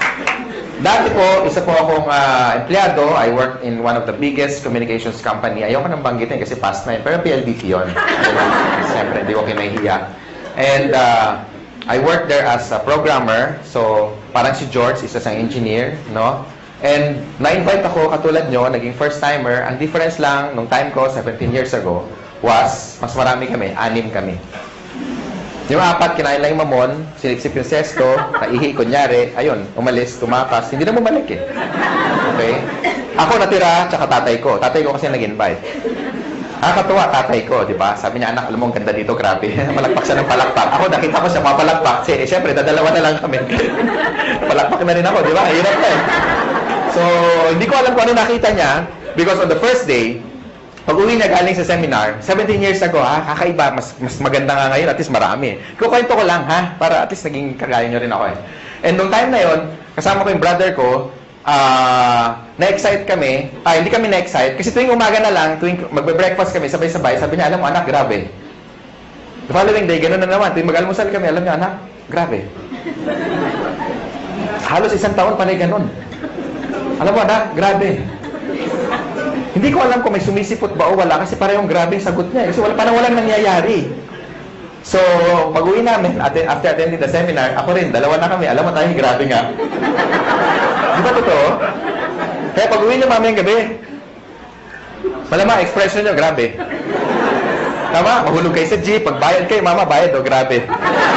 dati po, isa po akong empleyado. I worked in one of the biggest communications company. Ayoko nang banggitin kasi past na yun. Pero PLDT yun. Siyempre, hindi ko kinahiya. And, I worked there as a programmer. So, parang si George, isa sang engineer, no? And, na-invite ako, katulad nyo, naging first-timer. Ang difference lang, nung time ko, 17 years ago, was, mas marami kami, 6 kami. Yung 4, kinain lang yung mamon, siniksip yung sesto, naihi, kunyari, ayun, umalis, tumakas, hindi na bumalik eh. Okay? Ako natira, tsaka tatay ko. Tatay ko kasi nag-invite. Nakakatuwa, tatay ko, di ba? Sabi niya, anak, alam mo, ang ganda dito, grabe. Palakpak siya ng palakpak. Ako, nakita ko siya papalakpak. Siyempre, dadalawa na lang kami. Palakpak na rin ako, di ba? Hirap na eh. So, hindi ko alam kung ano nakita niya because on the first day, pag-uwi niya galing sa seminar, 17 years ago, kakaiba, mas maganda nga ngayon, at least marami. Kukwento ko lang, para at least naging kagaya niyo rin ako eh. And nung time na yon, kasama ko yung brother ko, na-excite kami, hindi kami na-excite, kasi tuwing umaga na lang, tuwing magbe-breakfast kami, sabay-sabay, sabi niya, alam mo anak, grabe. The following day, gano'n na naman, tuwing mag-almusal kami, alam niya, anak, grabe. Halos isang taon panay gano'n. Alam mo anak, grabe. Hindi ko alam kung may sumisipot ba o wala, kasi parehong grabeng sagot niya, kasi parang walang nangyayari. So, pag-uwi namin, after attending the seminar, ako rin, dalawa na kami, alam mo tayo, grabe nga. Di ba totoo? Kaya pag-uwi niyo mamayang gabi, malamang expression niyo, grabe. Tama? Mahulog kayo sa jeep, pagbayad kayo, mama, bayad, grabe.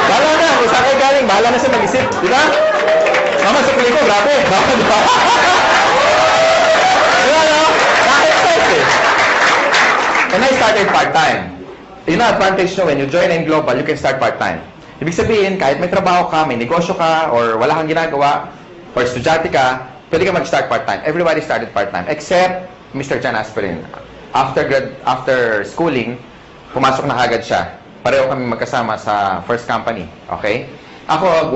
Bahala na, kung saan kayo galing, bahala na siya mag-isip. Di ba? Mama, sukli ko, grabe. Di ba? Di ba, no? Naka-excite eh. And I started part-time. Yun ang advantage nyo, when you join in Global, you can start part-time. Ibig sabihin, kahit may trabaho ka, may negosyo ka, or wala kang ginagawa, or estudyante ka, pwede ka mag-start part-time. Everybody started part-time, except Mr. John Aspirin. After schooling, pumasok na agad siya. Pareho kami magkasama sa first company. Okay? Ako,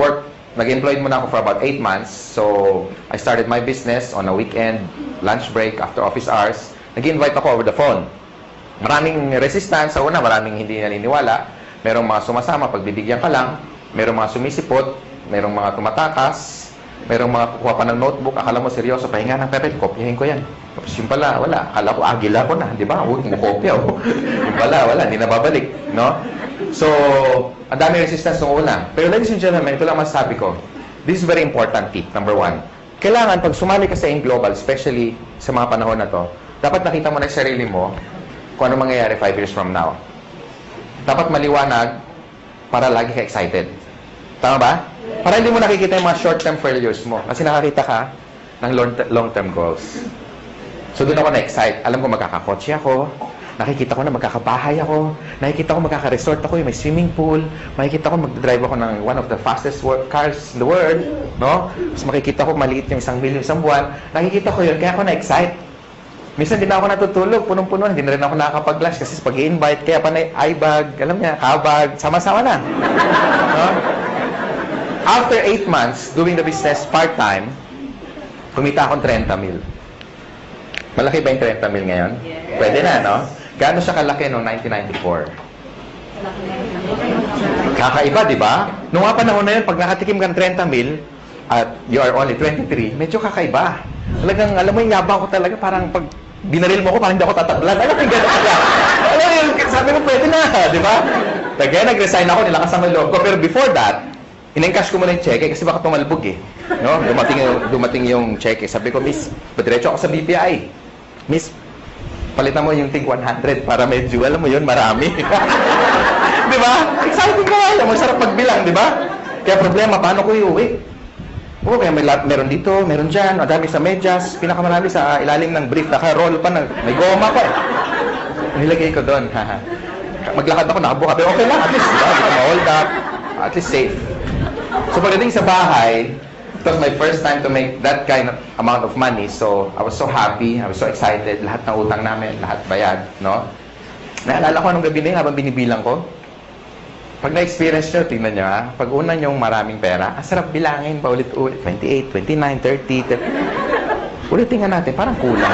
nag-employed muna ako for about 8 months. So, I started my business on a weekend, lunch break, after office hours. Nag-invite ako over the phone. Maraming resistance. Sa una, maraming hindi naniniwala. Merong mga sumasama, pagbibigyan ka lang. Merong mga sumisipot. Merong mga tumatakas. Merong mga kukuha pa ng notebook. Akala mo seryoso, pahinga ng papel, kopyahin ko yan. Tapos yung pala, wala. Akala ko, agila ko na. Di ba? Huwag mo kopya. Yung pala, wala. Hindi na babalik. No? So, ang dami resistance nung una. Pero ladies and gentlemen, ito lang masasabi ko. This is very important tip. Number 1. Kailangan, pag sumali ka sa In Global, especially sa mga panahon na to, dapat nakita mo na sa sarili mo kung ano mangyayari 5 years from now. Dapat maliwanag para lagi ka excited. Tama ba? Para hindi mo nakikita yung mga short-term failures mo. Kasi nakakita ka ng long-term goals. So, doon ako na-excite. Alam ko magkakakotse ako. Nakikita ko na magkakabahay ako. Nakikita ko magkaka-resort ako. May swimming pool. Makikita ko mag-drive ako ng one of the fastest cars in the world. No? Tapos makikita ko maliit yung 1 million isang buwan. Nakikita ko yun. Kaya ako na-excite. Minsan din ako natutulog, punong-puno, hindi na rin ako nakakapag-lunch kasi pag i-invite, kaya pa na eye-bag, alam niya, kabag, sama-sama na. No? After 8 months, doing the business part-time, kumita akong 30 mil. Malaki ba yung 30 mil ngayon? Yes. Pwede na, no? Gaano siya kalaki noong 1994? Kakaiba, di ba? Noong nga panahon na yun, pag nakatikim ka ng 30 mil, at you are only 23, medyo kakaiba. Talagang, alam mo yung yabang ko talaga, parang pag binaril mo ko, parang hindi ako tatablan. Alam mo yung gano'n kaya. Alam mo yung, sabi mo, pwede na, di ba? Kaya nag-resign ako, nilakas ang loob ko. Pero before that, in-encash ko muna yung cheque kasi baka tumalbog eh. No? Dumating yung cheque. Sabi ko, Miss, padiretso ako sa BPI. Miss, palitan mo yung tig 100 para medyo, alam mo yun, marami. Di ba? Exciting ka alam mo, sarap magbilang, di ba? Kaya problema, paano ko iuwi? Oo, kaya meron dito, meron dyan, madami sa medyas, pinakamarami sa ilalim ng brief, naka-roll pa, may goma pa eh. Nilagay ko doon, maglakad ako, nakabuka, pero okay lang, at least, diba? Hindi ka ma-hold up, at least safe. So pagdating sa bahay, it was my first time to make that kind of amount of money, so I was so happy, I was so excited, lahat ng utang namin, lahat bayad, no? Naalala ko nung gabi na yun, habang binibilang ko, pag na-experience nyo, tingnan nyo ha, pag una nyong maraming pera, ang sarap bilangin pa ulit-ulit. 28, 29, 30. Ulitin nga natin, parang kulang.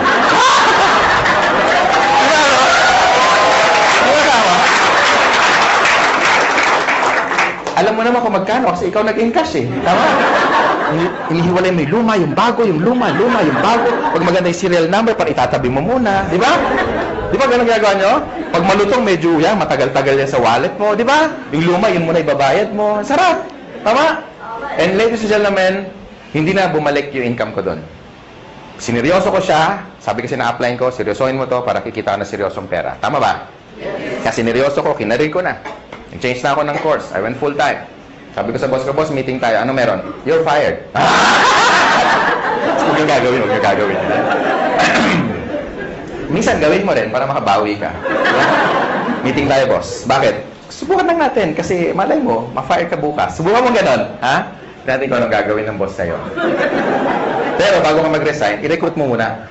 Alam mo naman kung magkano kasi ikaw nag-encash eh. Tama? Inihiwalay mo yung luma, yung bago, yung luma, yung bago. Pag maganda yung serial number, para itatabi mo muna. Di ba? Di ba ganun ginagawa nyo? Pag malutong, medyo yan, matagal-tagal yan sa wallet mo. Di ba? Yung luma, yun muna ibabayad mo. Sarap. Tama? And ladies and gentlemen, hindi na bumalik yung income ko doon. Sineryoso ko siya. Sabi kasi na-apply ko, seryosohin mo to para kikita ko na seryosong pera. Tama ba? Kasi sineryoso ko, kinarir ko na. Nag-change na ako ng course. I went full-time. Sabi ko sa boss ko, boss, meeting tayo. Ano meron? You're fired. Huwag yung gagawin, huwag yung gagawin. Minsan, gawin mo rin para makabawi ka. Diba? Meeting tayo, boss. Bakit? Subukan lang natin kasi malay mo, ma-fire ka bukas. Subukan mo ganon, ha? Natin kung anong gagawin ng boss sa'yo. Pero bago ka mag-resign, i-recruit mo muna.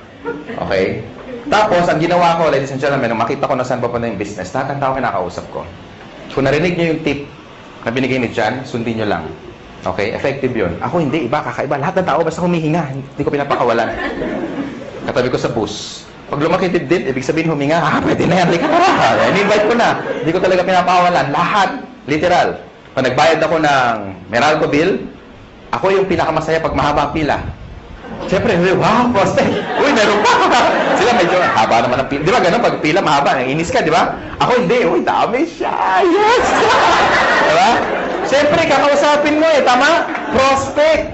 Okay? Tapos, ang ginawa ko, ladies and gentlemen, nung makita ko na saan papunta yung business, lahat ng tao kinakausap ko. Kung narinig nyo yung tip na binigay ni John, sundin nyo lang. Okay? Effective yun. Ako hindi, iba, kakaiba. Lahat ng tao basta humihinga. Hindi ko pinapakawalan. Katabi ko sa bus. Pag lumaki dibdib, ibig sabihin huminga, pwede na yan, lika na. In-invite ko na. Hindi ko talaga pinapakawalan. Lahat. Literal. Pag nagbayad ako ng Meralco bill, ako yung pinakamasaya pag mahaba ang pila. Siyempre, wow, prospect. Uy, meron pa. Sila medyo, haba naman ang pila. Di ba ganun, pag pila mahaba, nanginis ka, di ba? Ako hindi, uy, dami siya. Yes! Di ba? Siyempre, kakausapin mo tama? Prospect.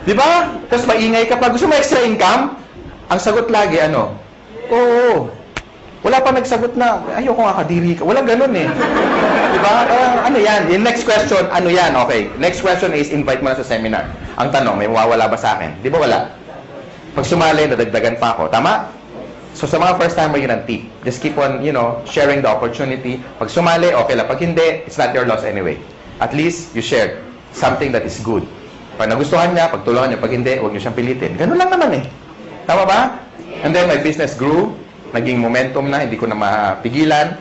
Di ba? Tapos maingay ka pa. Gusto mo extra income? Ang sagot lagi, ano? Oo. Wala pa nagsagot na, ayoko nga kadiri ka. Walang ganun Di ba? Ano yan? Yung next question, ano yan? Okay. Next question is, invite mo na sa seminar. Ang tanong, may mawawala ba sa akin? Di ba wala? Pag sumali, nadagdagan pa ako. Tama? So sa mga first timer, yun ang tip. Just keep on, sharing the opportunity. Pag sumali, okay lang. Pag hindi, it's not your loss anyway. At least, you shared something that is good. Pag nagustuhan niya, pagtulungan niya. Pag hindi, huwag niyo siyang pilitin. Ganun lang naman Tama ba? And then, my business grew. Naging momentum na, hindi ko na mapigilan.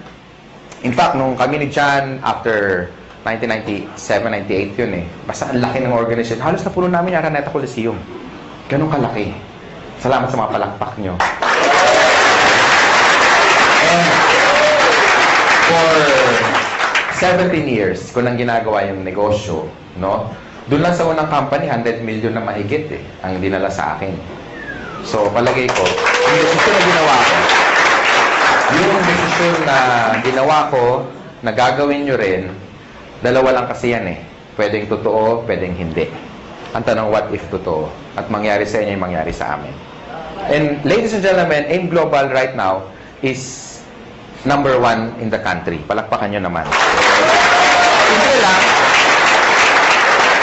In fact, nung kami ni John, after 1997, 98 yun Basta ang laki ng organization. Halos na puno namin yung Araneta Coliseum. Ganun kalaki. Salamat sa mga palakpak nyo. And for 17 years, ko nang ginagawa yung negosyo, doon lang sa unang company, 100 million na mahigit ang dinala sa akin. So, palagay ko, yung desisyon na ginawa ko, na gagawin nyo rin, dalawa lang kasi yan Pwedeng totoo, pwedeng hindi. Ang tanong, what if totoo? At mangyari sa inyo yung mangyari sa amin. And ladies and gentlemen, AIM Global right now is number 1 in the country. Palakpakan nyo naman. Hindi lang.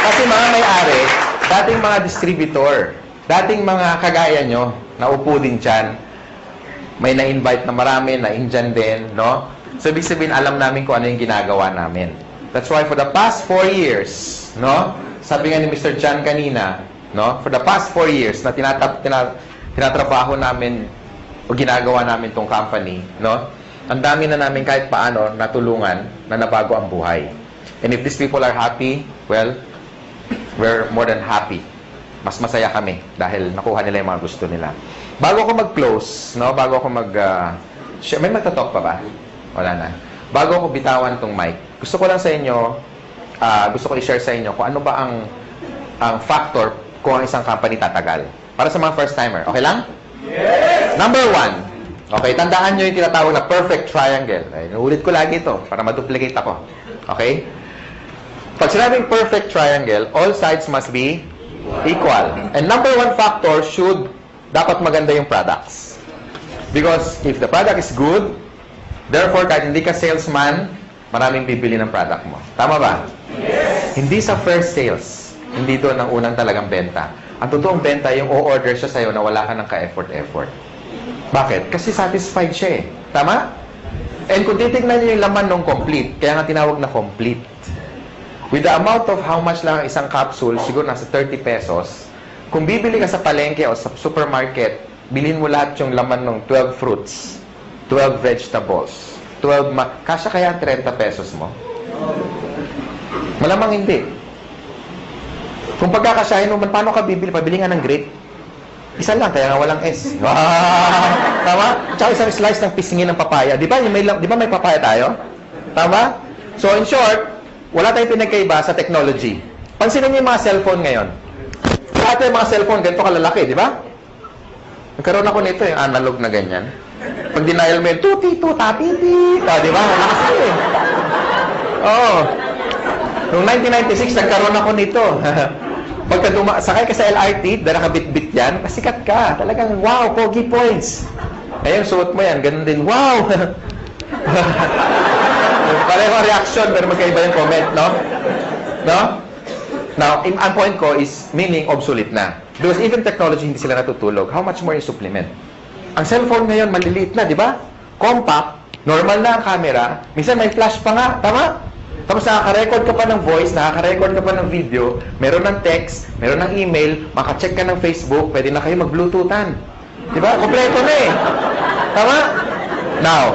Kasi mga may-ari, dating mga distributor, dating mga kagaya nyo, naupo din dyan, may na-invite na marami, na-Indian din, So, ibig sabihin, alam namin kung ano yung ginagawa namin. That's why for the past 4 years, sabi nga ni Mr. John kanina, for the past 4 years na tinatrabaho namin o ginagawa namin tong company, ang dami na namin kahit paano natulungan na nabago ang buhay. And if these people are happy, well, we're more than happy. Mas masaya kami dahil nakuha nila yung mga gusto nila. Bago ako mag-close, bago ako may magtatalk pa ba? Wala na. Bago ako bitawan tong mic, gusto ko lang sa inyo, gusto ko i-share sa inyo kung ano ba ang factor kung ang isang company tatagal. Para sa mga first-timer. Okay lang? Yes! Number 1. Okay, tandaan nyo yung tinatawag na perfect triangle. Inuulit ko lagi ito para ma-duplicate ako. Okay? Pag sinabing perfect triangle, all sides must be equal. And number 1 factor dapat maganda yung products. Because if the product is good, therefore, kahit hindi ka salesman, maraming bibili ng product mo. Tama ba? Yes! Hindi sa first sales. Hindi doon ang unang talagang benta. Ang totoong benta, yung o-order siya sa'yo na wala ka ng ka-effort-effort. Bakit? Kasi satisfied siya Tama? And kung titignan niyo yung laman ng complete, kaya nga tinawag na complete. With the amount of how much lang isang capsule, siguro nasa 30 pesos, kung bibili ka sa palengke o sa supermarket, bilhin mo lahat yung laman ng 12 fruits, 12 vegetables, kasya kaya 30 pesos mo? Malamang hindi. Kung pagkakasyahin mo, paano ka bibili? Pabili nga ng grape. Isa lang, kaya nga walang S. Wow! Tama? Tsaka isang slice ng pisngin ng papaya. Di ba may papaya tayo? Tama? So, in short, wala tayong pinagkaiba sa technology. Pansinin niyo yung mga cellphone ngayon. Lahat yung mga cellphone, ganito kalalaki, di ba? Nagkaroon ako nito, yung analog na ganyan. Pag denial mo yun, tuti-tuta-piti. Di ba? Wala kasi Oo. Noong 1996, nagkaroon ako nito. Pagka sakay ka sa LRT, dala ka bit-bit yan, pasikat ka. Talagang, wow, pogi points. Ngayon, suot mo yan, ganun din, wow. Pareho reaction, pero magkaiba yung comment, no? Now, ang point ko is, meaning obsolete na. Because even technology, hindi sila natutulog. How much more yung supplement? Ang cellphone ngayon, maliliit na, di ba? Compact, normal na ang camera. Minsan may flash pa nga, tama? Tapos nakaka-record ka pa ng voice, nakaka-record ka pa ng video, meron ng text, meron ng email, maka-check ka ng Facebook, pwede na kayo mag-bluetoothan. Di ba? Kompleto na eh. Tama? Now,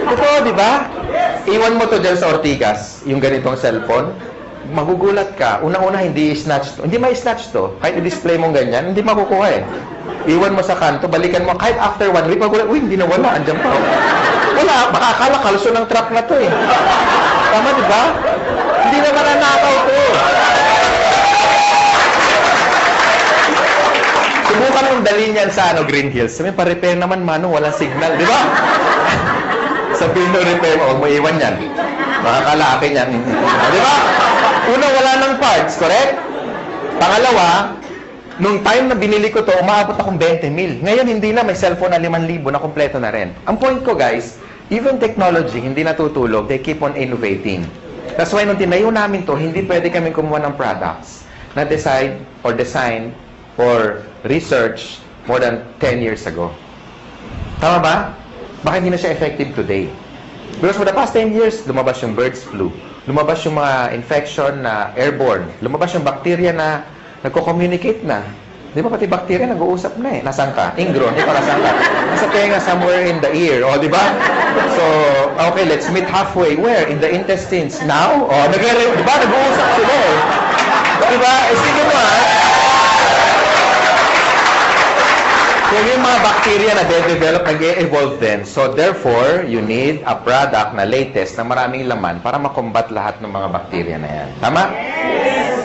totoo, di ba? Iwan mo to dyan sa Ortigas, yung ganitong cellphone, magugulat ka. Unang-una, hindi i-snatch to. Hindi ma-snatch to. Kahit i-display mong ganyan, hindi makukuha eh. Iwan mo sa kanto, balikan mo. Kahit after 1 week, magulat, uy, hindi nawala. Andiyan pa. Wala. Makakala, kalso ng trap na to eh. Tama, di ba? Hindi naman nanakaw to. Subukan mong dalhin yan sa Green Hills. Sabi, pa-repair naman, Manong, walang signal. Di ba? Sabihin mo, repair mo, huwag mo iwan yan. Makakala akin yan. Di ba? Una, wala ng parts, correct? Pangalawa, nung time na binili ko to, umaabot akong 20 mil. Ngayon, hindi na. May cellphone na 5,000 na kompleto na rin. Ang point ko, guys, even technology, hindi natutulog. They keep on innovating. That's why nung tinayo namin to, hindi pwede kami kumuha ng products na decide or design or research more than 10 years ago. Tama ba? Bakit hindi na siya effective today? Because for the past 10 years, lumabas yung birds flu. Lumabas yung mga infection na airborne. Lumabas yung bacteria na nagko-communicate na. Di ba pati bacteria nag-uusap na eh. Nasaan ka? Ingro, hindi pa nasaan ka? Nasa tenga somewhere in the ear. O, di ba? So, okay, let's meet halfway. Where? In the intestines. Now? O, di ba? Nag-uusap sila eh. Di ba? Sige mo ha. Kung yung mga bacteria na de-develop, nag-e-evolve din. So, therefore, you need a product na latest na maraming laman para makombat lahat ng mga bacteria na yan. Tama?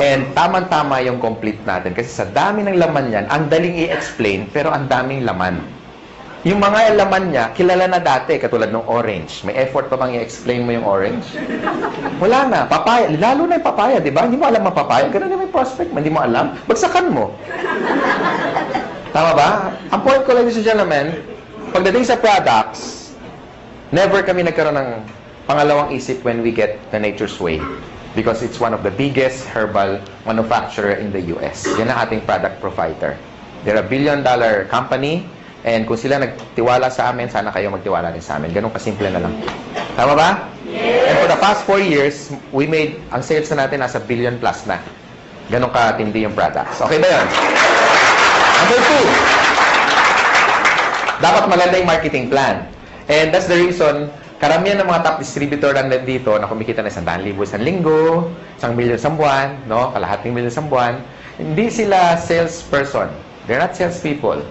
And tamang-tama yung complete natin. Kasi sa dami ng laman yan, ang daling i-explain, pero ang daming laman. Yung mga laman niya, kilala na dati, katulad ng orange. May effort pa bang i-explain mo yung orange? Wala na. Papaya. Lalo na yung papaya, di ba? Hindi mo alam ang papaya. Ganun na may prospect. Hindi mo alam. Bagsakan mo. Tama ba? Ang point ko, ladies and gentlemen, pagdating sa products, never kami nagkaroon ng pangalawang isip when we get the Nature's Way. Because it's one of the biggest herbal manufacturer in the US. Yan ang ating product provider. They're a $1 billion company, and kung sila nagtiwala sa amin, sana kayo magtiwala rin sa amin. Ganun kasimple na lang. Tama ba? Yes. And for the past 4 years, we made, ang sales na natin nasa $1 billion plus na. Ganun katindi yung products. Okay ba yun? Number 2, dapat maganda yung marketing plan. And that's the reason, karamihan ng mga top distributor lang dito na kumikita na 100,000 isang linggo, 1,000,000 isang buwan, no? Kalahating milyon isang buwan. Hindi sila salesperson. They're not salespeople.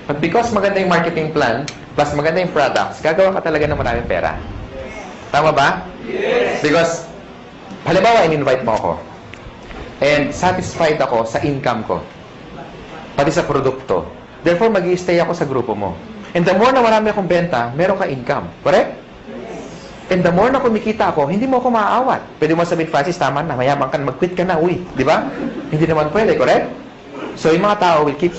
But because maganda yung marketing plan, plus maganda yung products, gagawa ka talaga ng maraming pera. Tama ba? Yes! Because, halimbawa, in-invite mo ako. And satisfied ako sa income ko. Pati sa produkto. Therefore, mag-i-stay ako sa grupo mo. And the more na marami akong benta, meron ka income. Correct? And the more na kumikita ako, hindi mo ako maaawat. Pwede mo sabihin, Francis, tama na, mayaman ka, mag-quit ka na, uy. Di ba? Hindi naman pwede, correct? So, yung mga tao will keep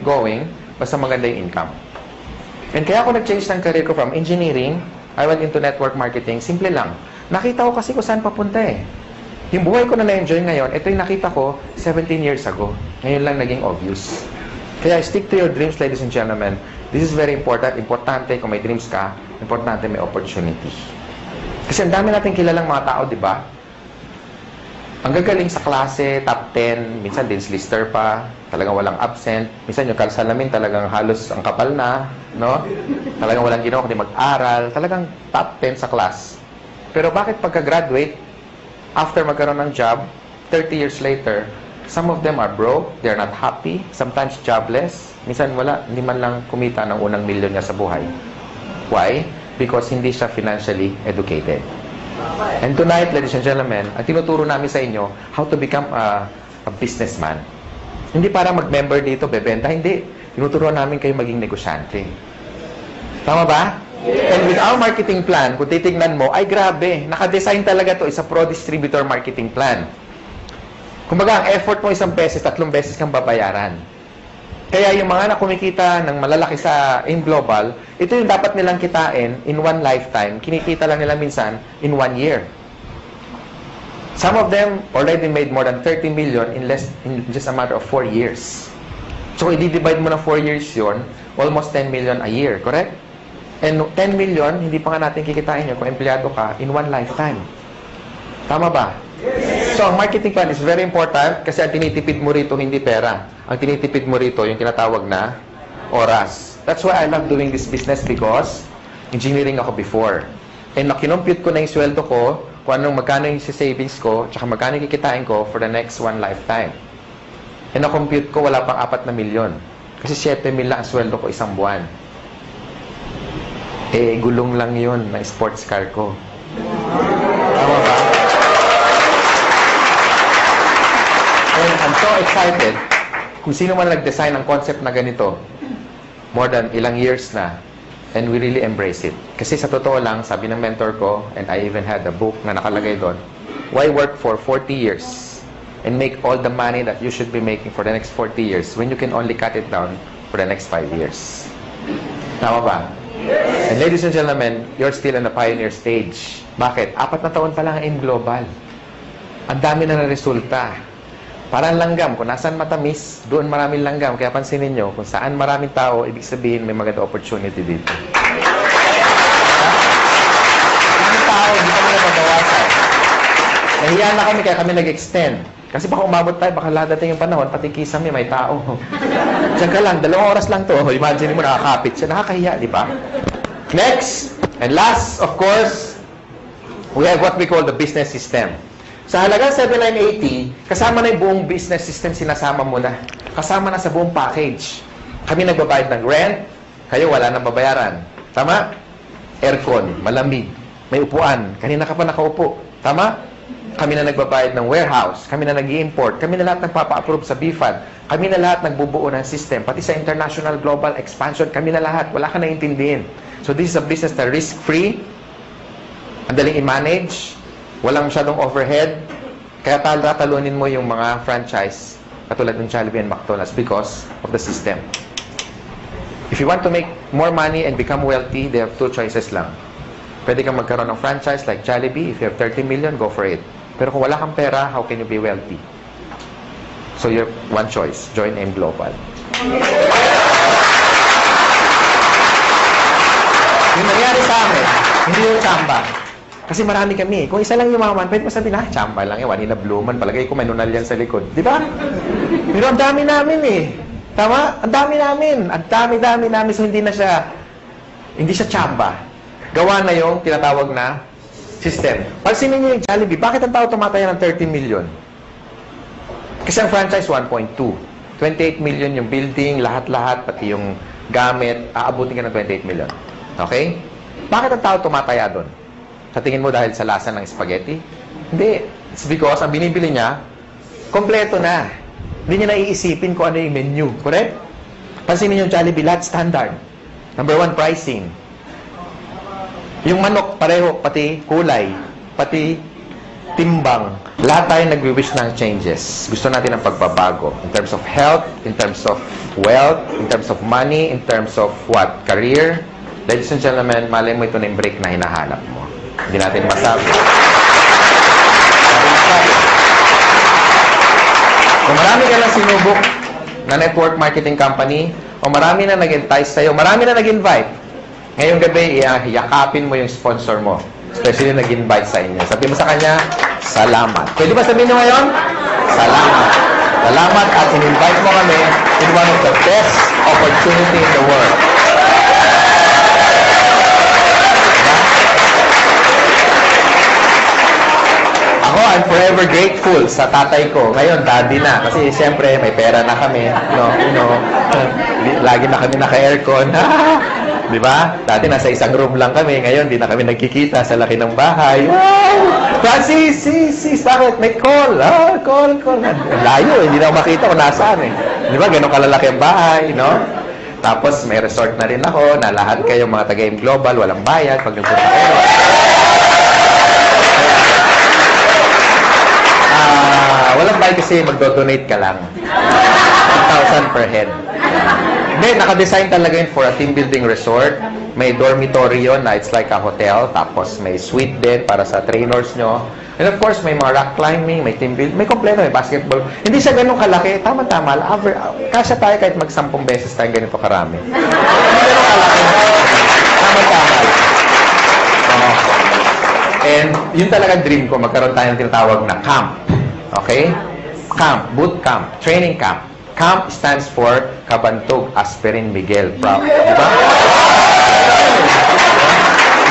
going basta maganda yung income. And kaya ako nag-change ng career ko from engineering, I went into network marketing. Simple lang. Nakita ko kasi kung saan papunta eh. Yung buhay ko na na-enjoy ngayon, ito yung nakita ko 17 years ago. Ngayon lang naging obvious. Kaya stick to your dreams, ladies and gentlemen. This is very important. Importante kung may dreams ka, importante may opportunity. Kasi ang dami natin kilalang mga tao, di ba? Ang gagaling sa klase, top 10, minsan dins lister pa, talagang walang absent. Minsan yung salamin talagang halos ang kapal na, no? Talagang walang ginawa kundi mag-aral. Talagang top 10 sa class. Pero bakit pagka-graduate, after magkaroon ng job, 30 years later, some of them are broke, they're not happy, sometimes jobless, minsan wala, hindi man lang kumita ng unang milyon niya sa buhay. Why? Because hindi siya financially educated. And tonight, ladies and gentlemen, ang tinuturo namin sa inyo, how to become a businessman. Hindi para mag-member dito, bebenta, hindi. Tinuturuan namin kayo maging negosyante. Tama ba? And with our marketing plan, kung titignan mo, ay grabe, nakadesign talaga to, isa pro-distributor marketing plan. Kumbaga, ang effort mo 1 beses, 3 beses kang babayaran. Kaya yung mga na kumikita ng malalaki in global, ito yung dapat nilang kitain in one lifetime. Kinikita lang nila minsan in 1 year. Some of them already made more than 30 million in just a matter of 4 years. So, i-divide mo na 4 years yon, almost 10 million a year, correct? And 10 million, hindi pa nga natin kikitain yun kung empleyado ka in one lifetime. Tama ba? So, ang marketing plan is very important kasi ang tinitipid mo rito hindi pera. Ang tinitipid mo rito yung tinatawag na oras. That's why I love doing this business because engineering ako before. And kinumpute ko na yung sweldo ko, kung magkano yung savings ko, tsaka magkano yung kikitain ko for the next one lifetime. And na-compute ko, wala pang 4 na milyon. Kasi 7 mil lang ang sweldo ko isang buwan. Eh, gulong lang yun na sports car ko. Tama ba? And I'm so excited. Kung sino man nag-design ng concept na ganito, more than ilang years na, and we really embrace it. Kasi sa totoo lang, sabi ng mentor ko, and I even had a book na nakalagay doon, why work for 40 years and make all the money that you should be making for the next 40 years when you can only cut it down for the next 5 years? Tama ba? And ladies and gentlemen, you're still in the pioneer stage. Bakit? 4 na taon pa lang in global. Ang dami na resulta. Parang langgam. Kung nasaan matamis, doon maraming langgam. Kaya pansinin nyo, kung saan maraming tao, ibig sabihin may maganda opportunity dito. Maraming tao, hindi kami nababawasan. Nahiya na kami, kaya kami nag-extend. Kasi baka umabot tayo, baka ladating yung panahon, pati kisame, may tao. Diyan ka lang, 2 oras lang to. Imagine mo, nakakapit siya. Nakakahiya, di ba? Next, and last, of course, we have what we call the business system. Sa halagang 7,980, kasama na yung buong business system, sinasama mo na. Kasama na sa buong package. Kami nagbabayad ng rent, kayo wala nang babayaran. Tama? Aircon, malamig, may upuan, kanina ka pa nakaupo. Tama? Kami na nagbabayad ng warehouse, kami na nag-i-import, kami na lahat nagpapa-approve sa BFAD, kami na lahat nagbubuo ng system, pati sa international global expansion, kami na lahat, wala ka naiintindihin. So this is a business na risk-free, ang daling i-manage, walang masyadong overhead, kaya tatalunin mo yung mga franchise, katulad ng Jollibee and McDonald's because of the system. If you want to make more money and become wealthy, they have 2 choices lang. Pwede kang magkaroon ng franchise like Jollibee. If you have 30 million, go for it. Pero kung wala kang pera, how can you be wealthy? So you have one choice. Join AIM Global. Yung nangyari sa amin, hindi yung tsamba. Kasi marami kami. Kung isa lang yumaman, pwede mo sabihin, tsamba lang yan. Wani na bluman. Palagay ko may nunal yan sa likod. Di ba? Pero ang dami namin eh. Tama? Ang dami namin. Ang dami namin. So hindi siya tsamba. Gawa na yung tinatawag na system. Pansinin niyo yung Jollibee, bakit ang tao tumataya ng 30 million? Kasi ang franchise, 1.2. 28 million yung building, lahat-lahat, pati yung gamit, aabutin ka ng 28 million. Okay? Bakit ang tao tumataya doon? Sa tingin mo dahil sa lasa ng spaghetti? Hindi. It's because ang binibili niya, kompleto na. Hindi niya naiisipin kung ano yung menu. Correct? Pansinin niyo yung Jollibee, lahat standard. Number 1, pricing. Yung manok, pareho, pati kulay, pati timbang. Lahat tayo nagwi-wish ng changes. Gusto natin ng pagbabago. In terms of health, in terms of wealth, in terms of money, in terms of what? Career. Ladies and gentlemen, malay mo ito na yung break na hinahanap mo. Hindi natin masabi. Kung marami ka lang sinubok na network marketing company, o marami na nag-entice sa'yo, marami na nag-invite, ngayong gabi, yakapin mo yung sponsor mo. Especially nag-invite sa inyo. Sabi mo sa kanya, salamat. Pwede ba sabihin nyo ngayon? Salamat. Salamat at in-invite mo kami in one of the best opportunity in the world. Ako, I'm forever grateful sa tatay ko. Ngayon, daddy na. Kasi siyempre, may pera na kami. Lagi na kami naka-aircon. Di ba? Dati nasa isang room lang kami. Ngayon, di na kami nagkikita sa laki ng bahay. Wow! Francis, bakit? May call. Call. Layo, hindi na ako makita kung nasaan eh. Di ba? Ganun kalalaki ang bahay, no? Tapos, may resort na rin ako na lahat kayo mga taga-AIM Global, walang bayad pag nagpunta kayo. Walang bayad kasi magdo-donate ka lang. 1,000 per head. Hindi, naka-design talaga yun for a team building resort. May dormitory yun na it's like a hotel. Tapos may suite din para sa trainers nyo. And of course, may mga rock climbing, may team building, may kompleto, may basketball. Hindi siya ganun kalaki. Tama-tama. Kasya tayo kahit mag-10 beses tayo ganito karami. Hindi ganun kalaki. Tama-tama. And yun talaga dream ko. Magkaroon tayo ng tinatawag na camp. Okay? Camp. Boot camp. Training camp. CAMP stands for Kabantog Aspirin Miguel. Proud. Diba?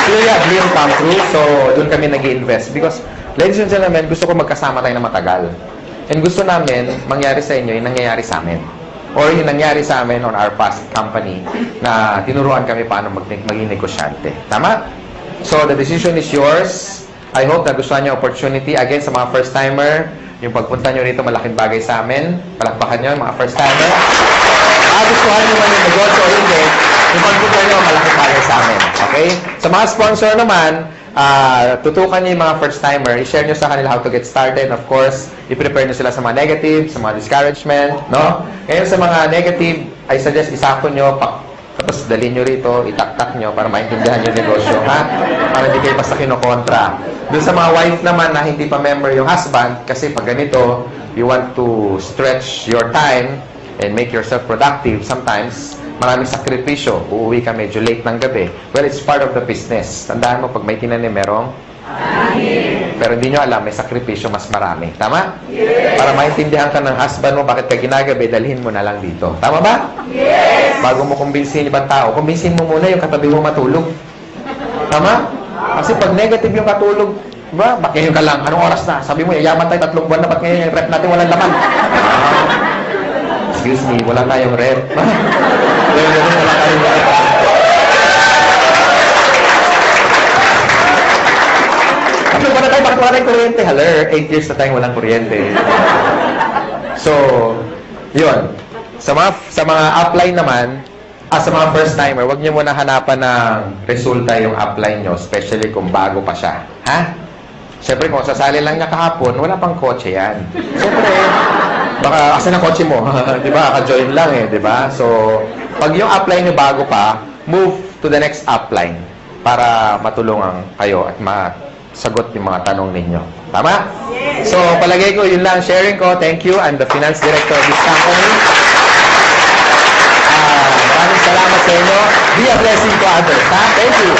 Clearly, dream come true. So, doon kami nag-invest. Because, ladies and gentlemen, gusto ko magkasama tayo na matagal. And gusto namin, mangyari sa inyo yung nangyayari sa amin. Or yung nangyari sa amin on our past company na tinuruan kami paano maging negosyante. Tama? So, the decision is yours. I hope na gusto niyo opportunity. Again, sa mga first-timer, yung pagpunta nyo rito, malaking bagay sa amin. Palakpakan nyo, mga first-timer. Gustuhan nyo man yung negosyo o hindi, yung pagpunta nyo, malaking bagay sa amin. Okay? Sa mga sponsor naman, tutukan nyo yung mga first-timer. I-share nyo sa kanila how to get started. Of course, i-prepare nyo sila sa mga negative, sa mga discouragement. No? Ngayon sa mga negative, I suggest isako nyo, tapos dalhin nyo rito, itaktak nyo para maintindihan yung negosyo, ha? Para hindi kayo basta kinokontra. Doon sa mga wife naman na hindi pa member yung husband, kasi pag ganito, you want to stretch your time and make yourself productive. Sometimes, maraming sakripisyo. Uuwi ka medyo late ng gabi. Well, it's part of the business. Tandaan mo, pag may tinanim, merong pero hindi nyo alam, may sakripisyo mas marami. Tama? Yes. Para maintindihan ka ng husband mo, bakit ka ginagabi, dalhin mo na lang dito. Tama ba? Yes. Bago mo kumbinsin ibang tao, kumbinsin mo muna yung katabi mo matulog. Tama? Kasi pag negative yung katulog, ba? Ba't ngayon ka lang? Anong oras na? Sabi mo, yayaman tayo 3 buwan na, ba't ngayon yung rep natin walang laman? Excuse me, wala tayong rep. Wala tayong rep. Bakit wala tayong kuryente? Haler, 8 years na tayong walang kuryente. So, yun. Sa mga upline naman, sa mga first-timer, huwag niyo muna hanapan ng resulta yung upline nyo, especially kung bago pa siya. Ha? Siyempre, kung sasali lang niya kahapon, wala pang kotse yan. Siyempre, baka, asan ang kotse mo? Di ba? Ka-join lang eh, di ba? So, pag yung upline nyo bago pa, move to the next upline para matulungan kayo at sagot yung mga tanong ninyo. Tama? Yes. So, palagay ko, yun lang sharing ko. Thank you. I'm the finance director of this company. Maraming salamat sa inyo. Be a blessing to others. Ha? Thank you.